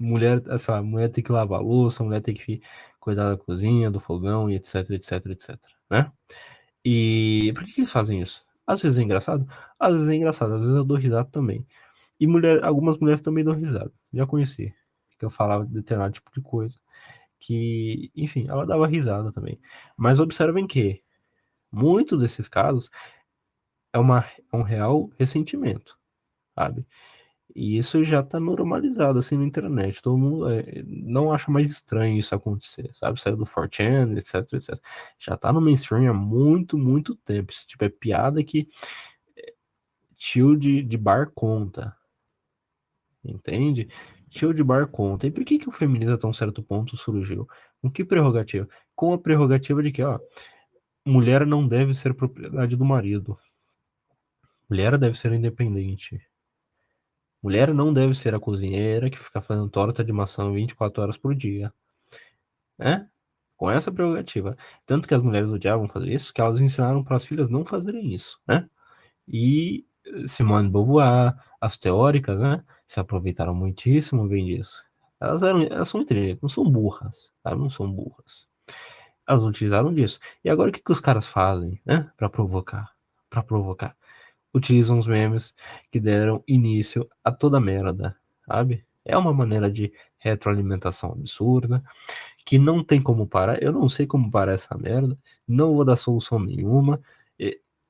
Mulher, assim, mulher tem que lavar a louça, mulher tem que cuidar da cozinha, do fogão e etc, etc, etc, né? E por que eles fazem isso? Às vezes é engraçado, às vezes é engraçado, às vezes eu dou risada também. E algumas mulheres também dão risada. Já conheci, que eu falava de determinado tipo de coisa, que, enfim, ela dava risada também. Mas observem que muitos desses casos é um real ressentimento, sabe? E isso já tá normalizado assim na internet. Todo mundo não acha mais estranho isso acontecer, sabe? Saiu do 4chan, etc, etc. Já tá no mainstream há muito, muito tempo. Esse tipo é piada que tio de bar conta, entende? Tio de bar conta. E por que que o feminismo até um certo ponto surgiu? Com que prerrogativa? Com a prerrogativa de que, ó, mulher não deve ser propriedade do marido. Mulher deve ser independente. Mulher não deve ser a cozinheira que fica fazendo torta de maçã 24 horas por dia, né? Com essa prerrogativa. Tanto que as mulheres odiavam fazer isso, que elas ensinaram para as filhas não fazerem isso, né? E Simone de Beauvoir, as teóricas, né? Se aproveitaram muitíssimo bem disso. Elas são inteligentes, não são burras, tá? Não são burras. Elas utilizaram disso. E agora o que que os caras fazem, né? Para provocar? Para provocar. Utilizam os memes que deram início a toda merda, sabe? É uma maneira de retroalimentação absurda, que não tem como parar. Eu não sei como parar essa merda, não vou dar solução nenhuma.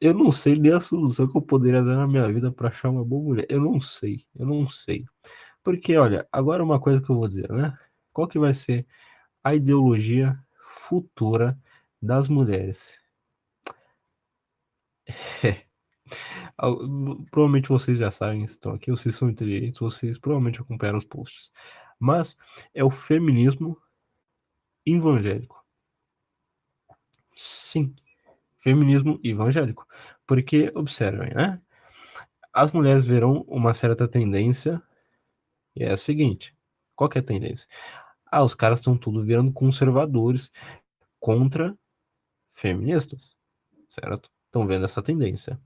Eu não sei nem a solução que eu poderia dar na minha vida para achar uma boa mulher. Eu não sei. Porque, olha, agora uma coisa que eu vou dizer, né? Qual que vai ser a ideologia futura das mulheres? Provavelmente vocês já sabem, estão aqui, vocês são inteligentes, vocês provavelmente acompanharam os posts. Mas é o feminismo evangélico. Sim, feminismo evangélico. Porque, observem, né? As mulheres verão uma certa tendência, e é a seguinte: qual que é a tendência? Ah, os caras estão tudo virando conservadores contra feministas, certo? Estão vendo essa tendência.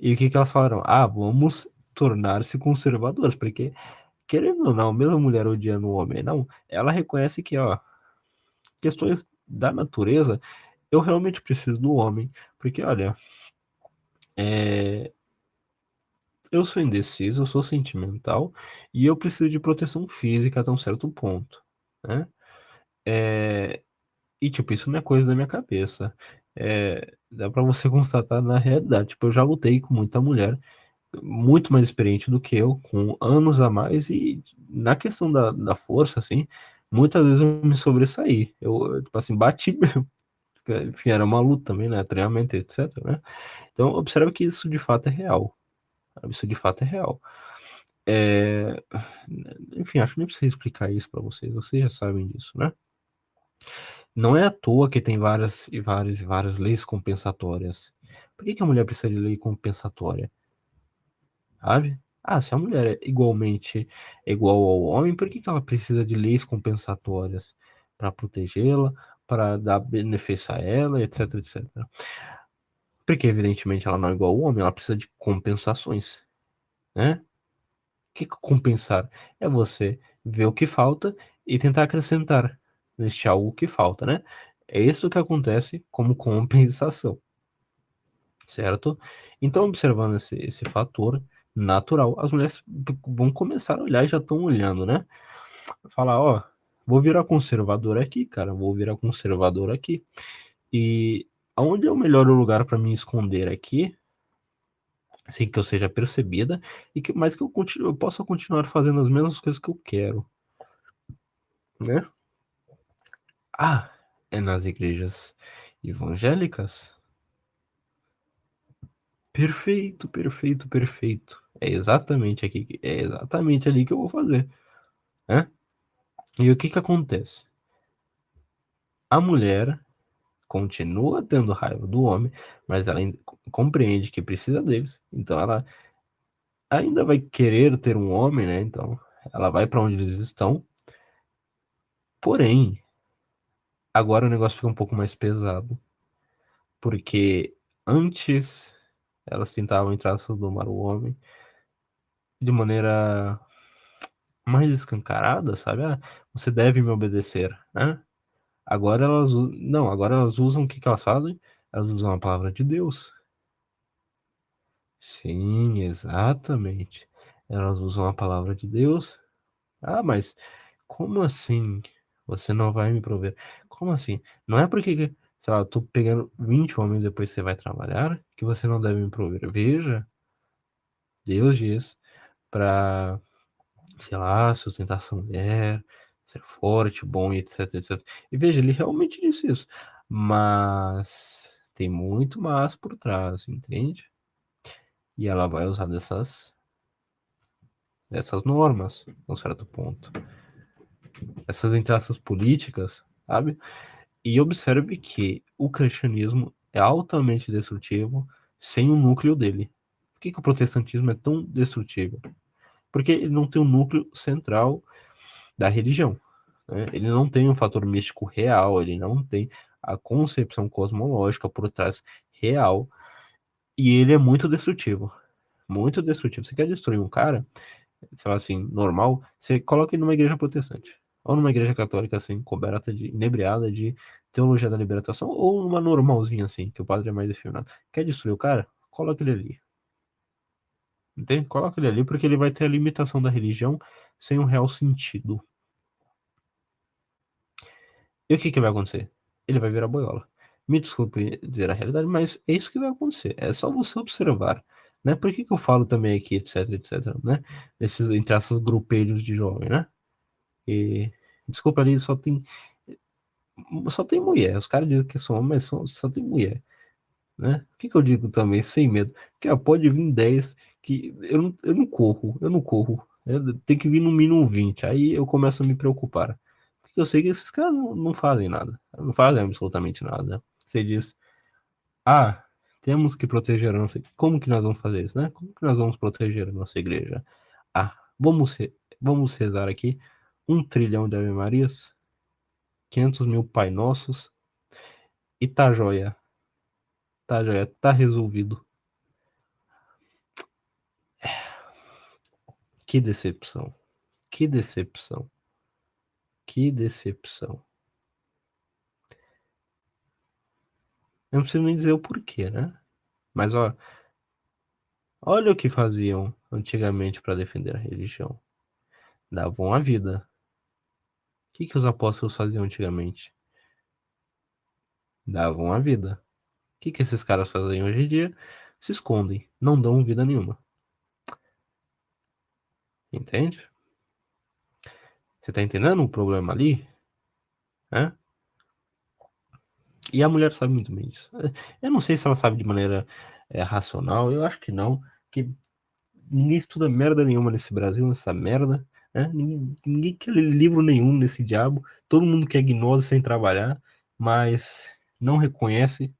E o que que elas falaram? Ah, vamos tornar-se conservadores, porque querendo ou não, mesmo a mulher odiando o homem, não, ela reconhece que, ó, questões da natureza, eu realmente preciso do homem, porque, olha, é, eu sou indeciso, eu sou sentimental e eu preciso de proteção física até um certo ponto, né? É, e, tipo, isso não é coisa da minha cabeça. Dá pra você constatar na realidade. Tipo, eu já lutei com muita mulher muito mais experiente do que eu, com anos a mais, e na questão da força, assim, muitas vezes eu me sobressaí. Tipo assim, bati mesmo. Enfim, era uma luta também, né? Treinamento, etc, né? Então, observa que isso de fato é real. Sabe? Isso de fato é real. É... Enfim, acho que nem precisa explicar isso pra vocês já sabem disso, né? Não é à toa que tem várias e várias e várias leis compensatórias. Por que que a mulher precisa de lei compensatória? Sabe? Ah, se a mulher é igualmente igual ao homem, por que que ela precisa de leis compensatórias para protegê-la, para dar benefício a ela, etc, etc. Porque evidentemente ela não é igual ao homem, ela precisa de compensações, né? O que que compensar? É você ver o que falta e tentar acrescentar neste algo que falta, né? É isso que acontece como compensação, certo? Então, observando esse fator natural, as mulheres vão começar a olhar e já estão olhando, né? Falar, ó, vou virar conservador aqui, cara, vou virar conservador aqui. E aonde é o melhor lugar para me esconder aqui, sem que eu seja percebida e que mas que eu possa continuar fazendo as mesmas coisas que eu quero, né? Ah, é nas igrejas evangélicas? Perfeito, perfeito, perfeito. É exatamente ali que eu vou fazer, né? E o que que acontece? A mulher continua tendo raiva do homem, mas ela compreende que precisa deles, então ela ainda vai querer ter um homem, né? Então ela vai para onde eles estão, porém, agora o negócio fica um pouco mais pesado, porque antes elas tentavam entrar domar o homem de maneira mais escancarada, sabe? Ah, você deve me obedecer, né? Agora elas usam o que que elas fazem? Elas usam a palavra de Deus. Sim, exatamente. Elas usam a palavra de Deus. Ah, mas como assim? Você não vai me prover? Como assim? Não é porque. sei lá, tô pegando 20 homens depois você vai trabalhar, que você não deve me prover. Veja, Deus diz pra, sei lá, sustentar sua mulher, ser forte, bom, e etc, etc. E veja, ele realmente disse isso. Mas tem muito mais por trás, entende? E ela vai usar dessas normas, a um certo ponto. Essas entre aspas políticas, sabe? E observe que o cristianismo é altamente destrutivo sem o núcleo dele. Por que o protestantismo é tão destrutivo? Porque ele não tem um núcleo central da religião, né? Ele não tem um fator místico real, ele não tem a concepção cosmológica por trás real, e ele é muito destrutivo. Muito destrutivo. Você quer destruir um cara, sei lá assim, normal, você coloca ele numa igreja protestante. Ou numa igreja católica, assim, coberta de, inebriada de teologia da libertação, ou numa normalzinha, assim, que o padre é mais efeminado. Quer destruir o cara? Coloca ele ali. Entende? Coloca ele ali porque ele vai ter a limitação da religião sem um real sentido. E o que que vai acontecer? Ele vai virar boiola. Me desculpe dizer a realidade, mas é isso que vai acontecer. É só você observar, né? Por que que eu falo também aqui, etc, etc, né? Nesses, entre essas grupelhos de jovem, né? E, desculpa ali, só tem mulher. Os caras dizem que são homens, mas só tem mulher, né? O que que eu digo também, sem medo? Que pode vir 10 que eu não corro. Tem que vir no mínimo 20. Aí eu começo a me preocupar. Porque eu sei que esses caras não fazem nada. Não fazem absolutamente nada. Você diz, ah, temos que proteger a nossa. Como que nós vamos fazer isso, né? Como que nós vamos proteger a nossa igreja? Ah, vamos rezar aqui 1 trilhão de Ave Marias, 500 mil Pai Nossos e tá joia, tá resolvido. Que decepção, que decepção, que decepção. Eu não preciso nem dizer o porquê, né? Mas ó, olha o que faziam antigamente para defender a religião. Davam a vida. O que que os apóstolos faziam antigamente? Davam a vida. O que que esses caras fazem hoje em dia? Se escondem, não dão vida nenhuma. Entende? Você tá entendendo o problema ali? Né? E a mulher sabe muito bem disso. Eu não sei se ela sabe de maneira racional, eu acho que não. Que ninguém estuda merda nenhuma nesse Brasil, nessa merda. Né? Ninguém quer ler livro nenhum nesse diabo. Todo mundo quer gnose sem trabalhar, mas não reconhece.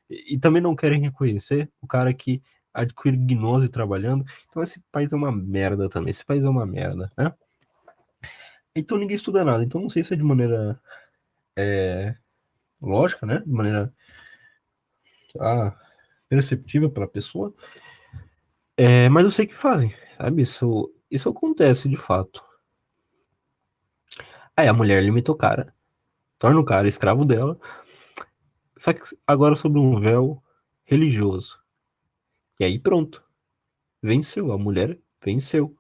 E também não querem reconhecer o cara que adquire gnose trabalhando. Então esse país é uma merda também. Esse país é uma merda, né? Então ninguém estuda nada. Então não sei se é de maneira lógica, né? De maneira perceptível pela pessoa. Mas eu sei que fazem, sabe? Isso acontece de fato. Aí a mulher limita o cara, torna o cara escravo dela, só que agora sob um véu religioso. E aí pronto, venceu, a mulher venceu.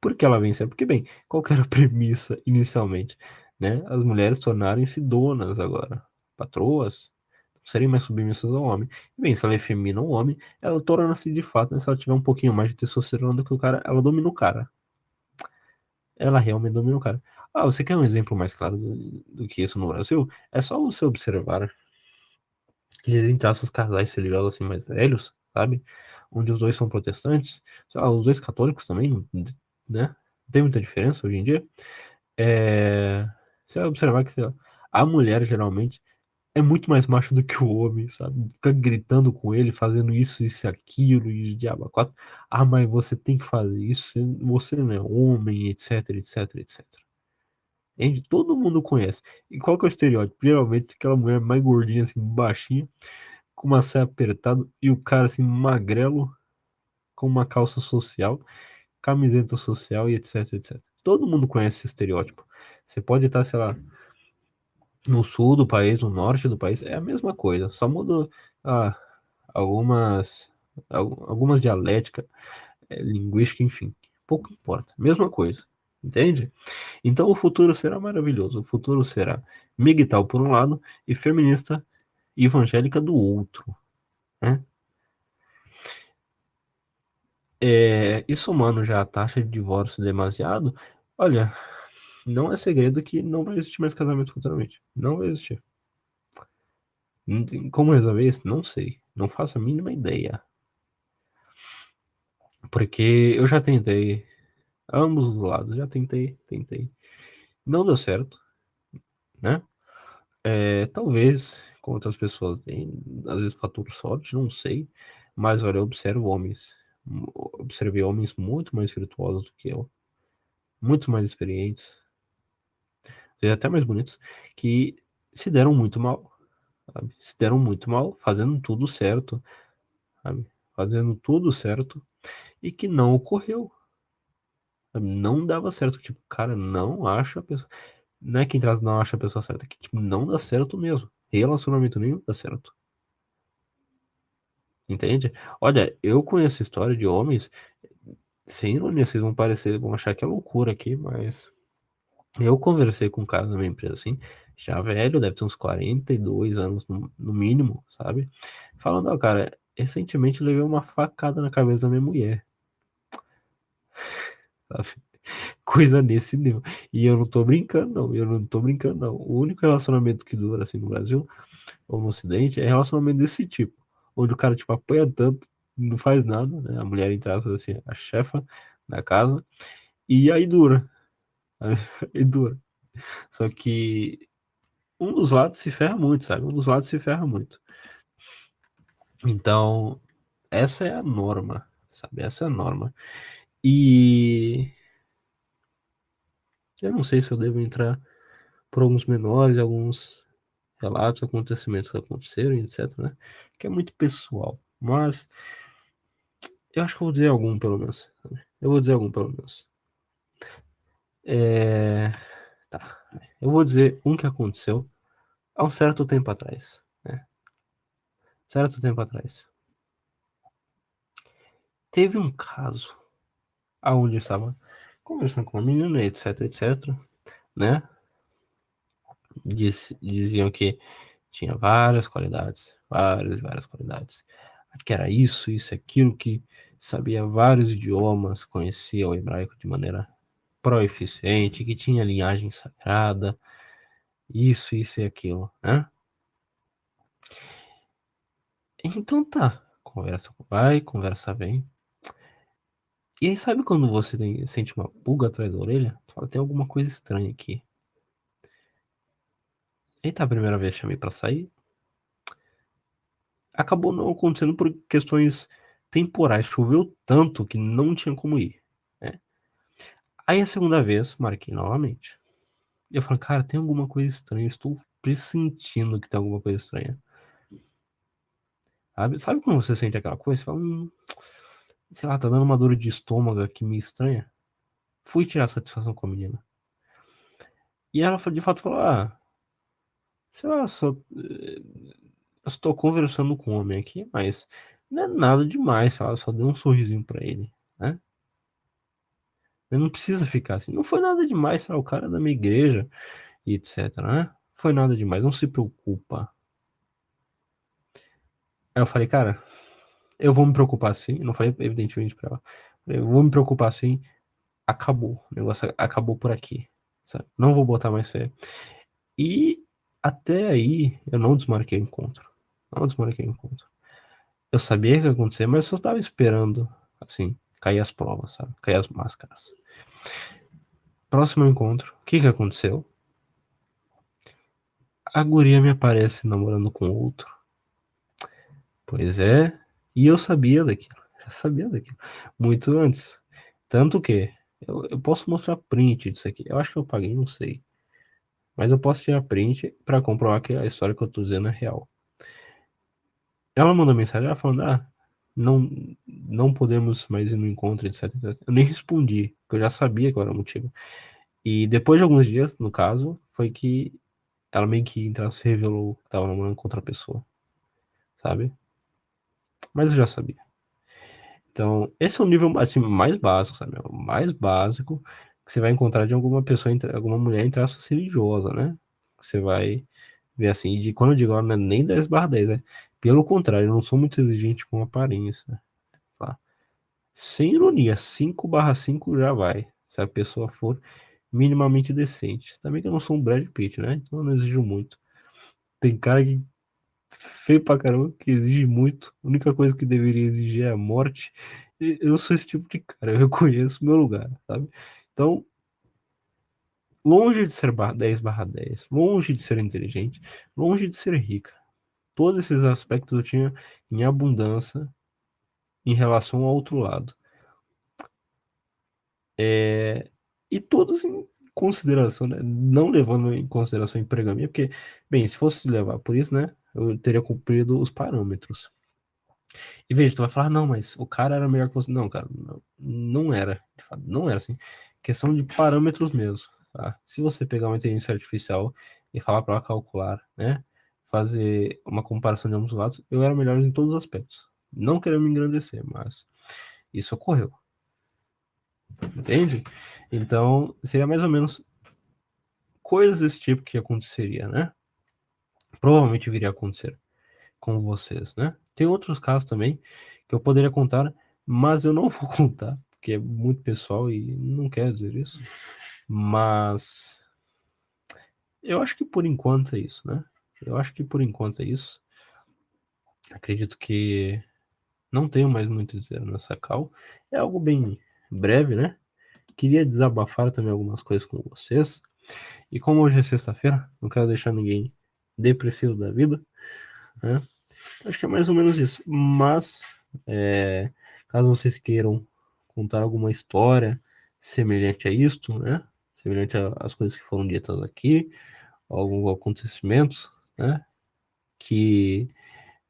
Por que ela venceu? Porque, bem, qual que era a premissa inicialmente? Né? As mulheres tornarem-se donas agora, patroas, não serem mais submissas ao homem. E, bem, se ela é feminina ao homem, ela torna-se de fato, né, se ela tiver um pouquinho mais de testosterona do que o cara, ela domina o cara. Ela realmente domina o cara. Ah, você quer um exemplo mais claro do que isso no Brasil? É só você observar que existem traços casais religiosos assim mais velhos, sabe? Onde os dois são protestantes, sei lá, os dois católicos também, né? Não tem muita diferença hoje em dia. É... Você vai observar que, sei lá, a mulher geralmente é muito mais macho do que o homem, sabe? Fica gritando com ele, fazendo isso e aquilo, e os diabo a quatro. Ah, mas você tem que fazer isso, você não é homem, etc, etc, etc. Entende? Todo mundo conhece. E qual que é o estereótipo? Geralmente aquela mulher mais gordinha, assim, baixinha, com uma saia apertada, e o cara, assim, magrelo, com uma calça social, camiseta social e etc, etc. Todo mundo conhece esse estereótipo. Você pode estar, sei lá, no sul do país, no norte do país, é a mesma coisa, só muda ah, algumas, algumas dialéticas, linguística, enfim. Pouco importa, mesma coisa. Entende? Então o futuro será maravilhoso. O futuro será migtal por um lado e feminista evangélica do outro, né? E somando já a taxa de divórcio demasiado, olha, não é segredo que não vai existir mais casamento futuramente. Não vai existir. Não tem como resolver isso? Não sei. Não faço a mínima ideia. Porque eu já tentei, ambos os lados, já tentei. Não deu certo, né? Talvez com outras pessoas tem, às vezes fator sorte, não sei. Mas olha, eu observei homens muito mais virtuosos do que eu, muito mais experientes, às vezes até mais bonitos, que se deram muito mal, sabe? Se deram muito mal, fazendo tudo certo, sabe? Fazendo tudo certo e que não ocorreu, sabe? Não dava certo, tipo, cara, não acha a pessoa, não é que entre não acha a pessoa certa, é que tipo, não dá certo mesmo. Relacionamento nenhum dá certo. Entende? Olha, eu conheço história de homens, sem ironia, vocês vão parecer, vão achar que é loucura aqui, mas eu conversei com um cara da minha empresa assim, já velho, deve ter uns 42 anos no mínimo, sabe? Falando, ó, cara, recentemente eu levei uma facada na cabeça da minha mulher, sabe? Coisa nesse nível. E eu não tô brincando, não. Eu não tô brincando, não. O único relacionamento que dura assim no Brasil ou no Ocidente é relacionamento desse tipo, onde o cara, tipo, apanha tanto, não faz nada, né? A mulher, entre aspas, assim, a chefa da casa, e aí dura, sabe? E dura. Só que um dos lados se ferra muito, sabe? Um dos lados se ferra muito. Então, essa é a norma, sabe? Essa é a norma. E eu não sei se eu devo entrar por alguns menores, alguns relatos, acontecimentos que aconteceram, etc, né? Que é muito pessoal. Mas eu acho que eu vou dizer algum, pelo menos. Sabe? Eu vou dizer algum, pelo menos. É... Tá. Eu vou dizer um que aconteceu há um certo tempo atrás, né? Certo tempo atrás. Teve um caso aonde eu estava conversando com uma menina, etc, etc, né? Diziam que tinha várias qualidades, várias qualidades. Que era isso, aquilo, que sabia vários idiomas, conhecia o hebraico de maneira proeficiente, que tinha linhagem sagrada, isso e aquilo, né? Então tá, conversa vai, conversa vem. E aí sabe quando você sente uma pulga atrás da orelha? Fala, tem alguma coisa estranha aqui. Eita, a primeira vez chamei pra sair, acabou não acontecendo por questões temporais. Choveu tanto que não tinha como ir, né? Aí a segunda vez, marquei novamente. Eu falei, cara, tem alguma coisa estranha. Estou pressentindo que tem alguma coisa estranha. Sabe quando você sente aquela coisa? Você fala, sei lá, tá dando uma dor de estômago aqui meio estranha. Fui tirar satisfação com a menina. E ela de fato falou, sei lá, eu estou conversando com um homem aqui, mas não é nada demais, sei lá, eu só dei um sorrisinho pra ele, né? Ele não precisa ficar assim. Não foi nada demais, sei lá, o cara é da minha igreja e etc, né? Foi nada demais, não se preocupa. Aí eu falei, cara, eu vou me preocupar sim. Eu não falei, evidentemente, pra ela. Eu vou me preocupar sim. Acabou. O negócio acabou por aqui. Sabe? Não vou botar mais fé. E até aí eu não desmarquei o encontro. Não desmarquei o encontro. Eu sabia que ia acontecer, mas eu só tava esperando, assim, cair as provas, sabe? Cair as máscaras. Próximo encontro, o que que aconteceu? A guria me aparece namorando com outro. Pois é, e eu sabia daquilo. Já sabia daquilo. Muito antes. Tanto que eu posso mostrar print disso aqui. Eu acho que eu paguei, não sei. Mas eu posso tirar print pra comprovar que a história que eu tô dizendo é real. Ela mandou mensagem, ela falando, não, não podemos mais ir no encontro, etc, etc. Eu nem respondi, porque eu já sabia qual era o motivo. E depois de alguns dias, no caso, foi que ela meio que se revelou que tava namorando com outra pessoa, sabe? Mas eu já sabia. Então, esse é o nível assim, mais básico, sabe? É o mais básico que você vai encontrar de alguma pessoa, alguma mulher em traços religiosa, né? Que você vai ver assim, de quando eu digo, ó, não é nem 10/10, né? Pelo contrário, eu não sou muito exigente com aparência, né? Tá? Sem ironia, 5/5 já vai, se a pessoa for minimamente decente. Também que eu não sou um Brad Pitt, né? Então eu não exijo muito. Tem cara que feio pra caramba, que exige muito. A única coisa que deveria exigir é a morte. E eu sou esse tipo de cara, eu reconheço o meu lugar, sabe? Então, longe de ser 10/10, longe de ser inteligente, longe de ser rica. Todos esses aspectos eu tinha em abundância em relação ao outro lado. E todos em consideração, né? Não levando em consideração a empregaminha, porque, bem, se fosse levar por isso, né? Eu teria cumprido os parâmetros. E veja, tu vai falar, não, mas o cara era melhor que você. Não, cara, não, não era. De fato, não era assim. Questão de parâmetros mesmo, tá? Se você pegar uma inteligência artificial e falar para ela calcular, né? Fazer uma comparação de ambos os lados, eu era melhor em todos os aspectos. Não querendo me engrandecer, mas isso ocorreu, entende? Então, seria mais ou menos coisas desse tipo que aconteceria, né? Provavelmente viria a acontecer com vocês, né? Tem outros casos também que eu poderia contar, mas eu não vou contar, porque é muito pessoal e não quero dizer isso. Mas eu acho que por enquanto é isso, né? Eu acho que por enquanto é isso. Acredito que não tenho mais muito a dizer nessa call. É algo bem breve, né? Queria desabafar também algumas coisas com vocês. E como hoje é sexta-feira, não quero deixar ninguém depressivo da vida, né? Acho que é mais ou menos isso. Mas, caso vocês queiram contar alguma história semelhante a isto, né? Semelhante às coisas que foram ditas aqui, alguns acontecimentos, né? Que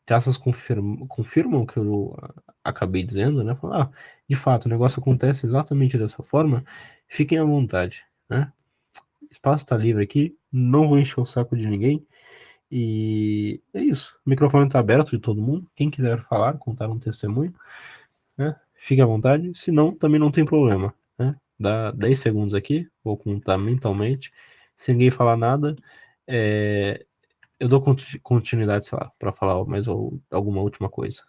traças confirmam o que eu acabei dizendo, né? Falar, de fato, o negócio acontece exatamente dessa forma, fiquem à vontade, né? Espaço está livre aqui, não vou encher o saco de ninguém. E é isso. O microfone está aberto de todo mundo. Quem quiser falar, contar um testemunho, né? Fique à vontade. Se não, também não tem problema, né? Dá 10 segundos aqui, vou contar mentalmente. Se ninguém falar nada, eu dou continuidade, sei lá, para falar mais alguma última coisa.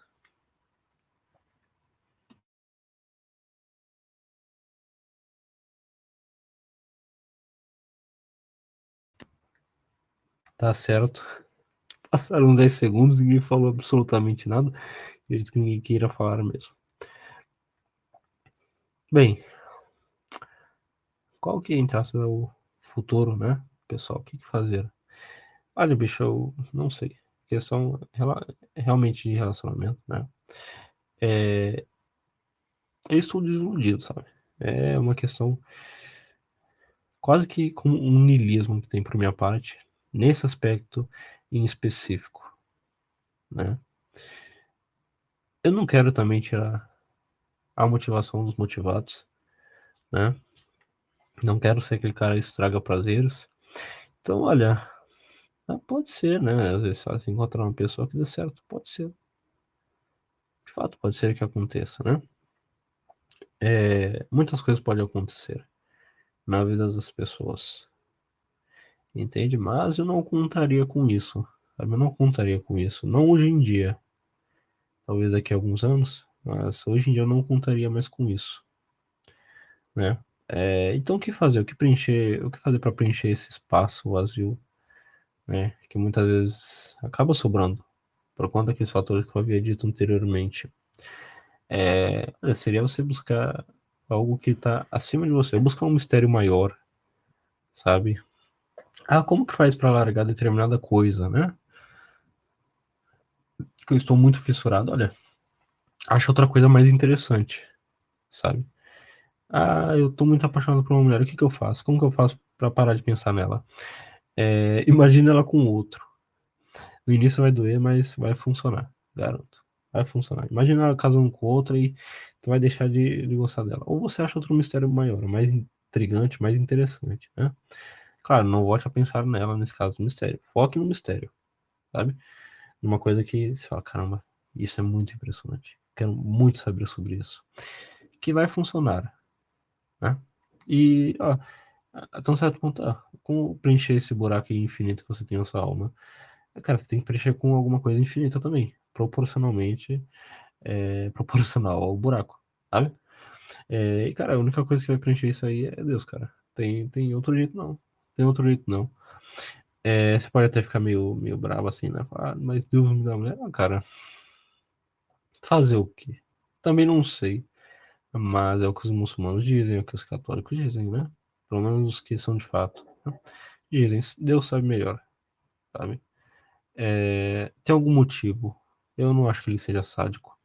Tá certo. Passaram uns 10 segundos, ninguém falou absolutamente nada. Acredito que ninguém queira falar mesmo. Bem, qual que, entre aspas, é o futuro, né? Pessoal, o que fazer? Olha, bicho, eu não sei. Questão realmente de relacionamento, né? É, eu estou desiludido, sabe? É uma questão quase que como um niilismo que tem por minha parte, nesse aspecto em específico, né? Eu não quero também tirar a motivação dos motivados, né? Não quero ser aquele cara que estraga prazeres. Então, olha, pode ser, né? Às vezes, se encontrar uma pessoa que dê certo, pode ser. De fato, pode ser que aconteça, né? Muitas coisas podem acontecer na vida das pessoas, entende? Mas eu não contaria com isso, sabe? Eu não contaria com isso. Não hoje em dia, talvez daqui a alguns anos, mas hoje em dia eu não contaria mais com isso, né? Então o que fazer? O que preencher? O que fazer para preencher esse espaço vazio, né? Que muitas vezes acaba sobrando por conta daqueles fatores que eu havia dito anteriormente. Seria você buscar algo que está acima de você, buscar um mistério maior, sabe? Ah, como que faz para largar determinada coisa, né? Que eu estou muito fissurado. Olha, acho outra coisa mais interessante, sabe? Ah, eu tô muito apaixonado por uma mulher. O que que eu faço? Como que eu faço para parar de pensar nela? Imagina ela com outro. No início vai doer, mas vai funcionar, garanto. Vai funcionar. Imagina ela casando com outra e tu vai deixar de gostar dela. Ou você acha outro mistério maior, mais intrigante, mais interessante, né? Claro, não volte a pensar nela nesse caso do mistério. Foque no mistério, sabe? Uma coisa que você fala, caramba, isso é muito impressionante. Quero muito saber sobre isso. Que vai funcionar, né? E, ó, até um certo ponto, como preencher esse buraco infinito que você tem na sua alma? Cara, você tem que preencher com alguma coisa infinita também, proporcionalmente, proporcional ao buraco, sabe? E, cara, a única coisa que vai preencher isso aí é Deus, cara. Tem outro jeito não. Tem outro jeito não. Você pode até ficar meio bravo assim, né? Falar, mas Deus me dá mulher. Ah, cara, fazer o quê? Também não sei. Mas é o que os muçulmanos dizem, é o que os católicos dizem, né? Pelo menos os que são de fato, né? Dizem, Deus sabe melhor, sabe? Tem algum motivo. Eu não acho que ele seja sádico.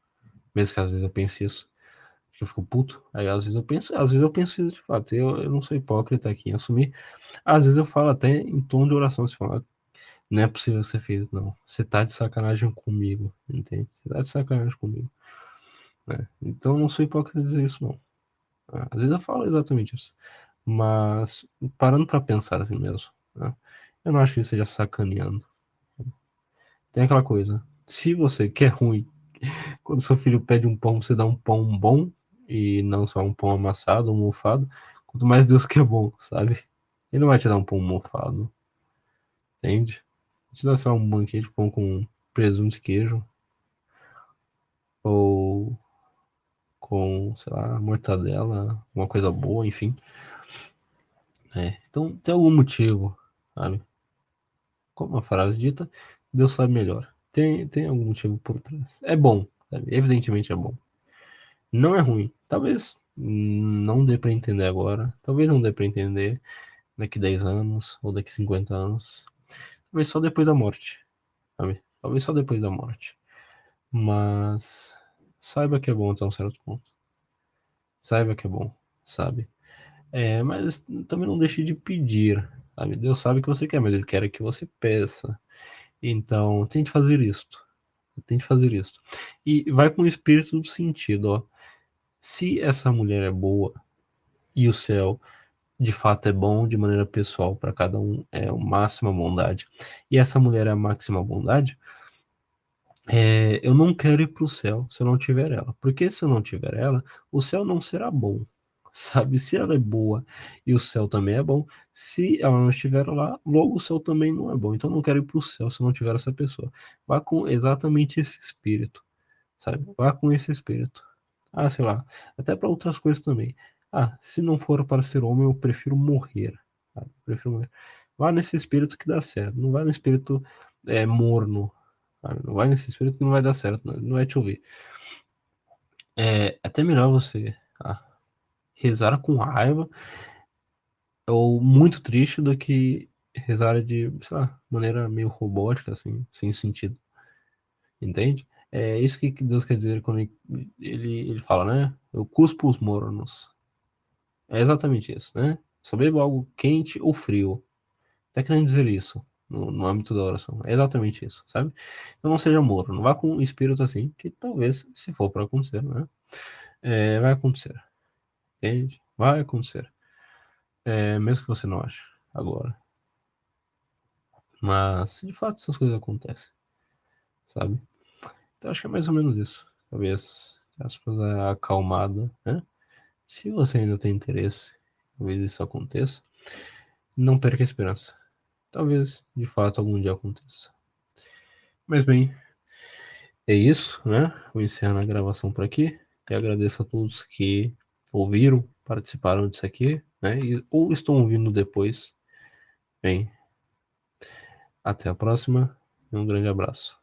Mesmo que às vezes eu pense isso. Que eu fico puto. Aí às vezes eu penso isso de fato. Eu não sou hipócrita aqui em assumir. Às vezes eu falo até em tom de oração. Você fala, não é possível que você fez, não. Você tá de sacanagem comigo, entende? Você tá de sacanagem comigo, né? Então eu não sou hipócrita dizer isso, não. Às vezes eu falo exatamente isso. Mas, parando pra pensar assim mesmo, né? Eu não acho que ele esteja sacaneando. Tem aquela coisa. Se você quer ruim, quando seu filho pede um pão, você dá um pão bom e não só um pão amassado ou mofado. Quanto mais Deus que é bom, sabe? Ele não vai te dar um pão mofado, entende? Te dá só um banquete de pão com presunto e queijo, ou com, sei lá, mortadela, uma coisa boa, enfim. Então tem algum motivo, sabe? Como a frase dita, Deus sabe melhor. Tem algum motivo por trás. É bom, sabe? Evidentemente é bom. Não é ruim. Talvez não dê pra entender agora. Talvez não dê pra entender daqui 10 anos ou daqui 50 anos. Talvez só depois da morte, sabe? Talvez só depois da morte. Mas saiba que é bom até um certo ponto. Saiba que é bom, sabe? Mas também não deixe de pedir, sabe? Deus sabe que você quer, mas Ele quer que você peça. Então, tente fazer isto. Tente fazer isto. E vai com o espírito do sentido, ó. Se essa mulher é boa e o céu de fato é bom de maneira pessoal para cada um, é a máxima bondade, e essa mulher é a máxima bondade, eu não quero ir para o céu se eu não tiver ela. Porque se eu não tiver ela, o céu não será bom. Sabe? Se ela é boa e o céu também é bom, se ela não estiver lá, logo o céu também não é bom. Então eu não quero ir para o céu se eu não tiver essa pessoa. Vá com exatamente esse espírito, sabe? Vá com esse espírito. Sei lá, até para outras coisas também. Se não for para ser homem, eu prefiro morrer. Sabe? Prefiro morrer. Vá nesse espírito que dá certo. Não vai no espírito morno. Sabe? Não vai nesse espírito que não vai dar certo. Não vai te ouvir. É até melhor você rezar com raiva ou muito triste do que rezar de, sei lá, maneira meio robótica, assim, sem sentido. Entende? É isso que Deus quer dizer quando ele fala, né? Eu cuspo os mornos. É exatamente isso, né? Só beba algo quente ou frio. Tá querendo dizer isso no âmbito da oração. É exatamente isso, sabe? Então não seja morno. Não vá com um espírito assim, que talvez, se for para acontecer, né? Vai acontecer. Entende? Vai acontecer. Mesmo que você não ache agora. Mas, de fato, essas coisas acontecem, sabe? Então acho que é mais ou menos isso. Talvez as coisas acalmada, né? Se você ainda tem interesse, talvez isso aconteça. Não perca a esperança. Talvez, de fato, algum dia aconteça. Mas bem, é isso, né? Vou encerrar a gravação por aqui. E agradeço a todos que ouviram, participaram disso aqui, né? Ou estão ouvindo depois. Bem, até a próxima e um grande abraço.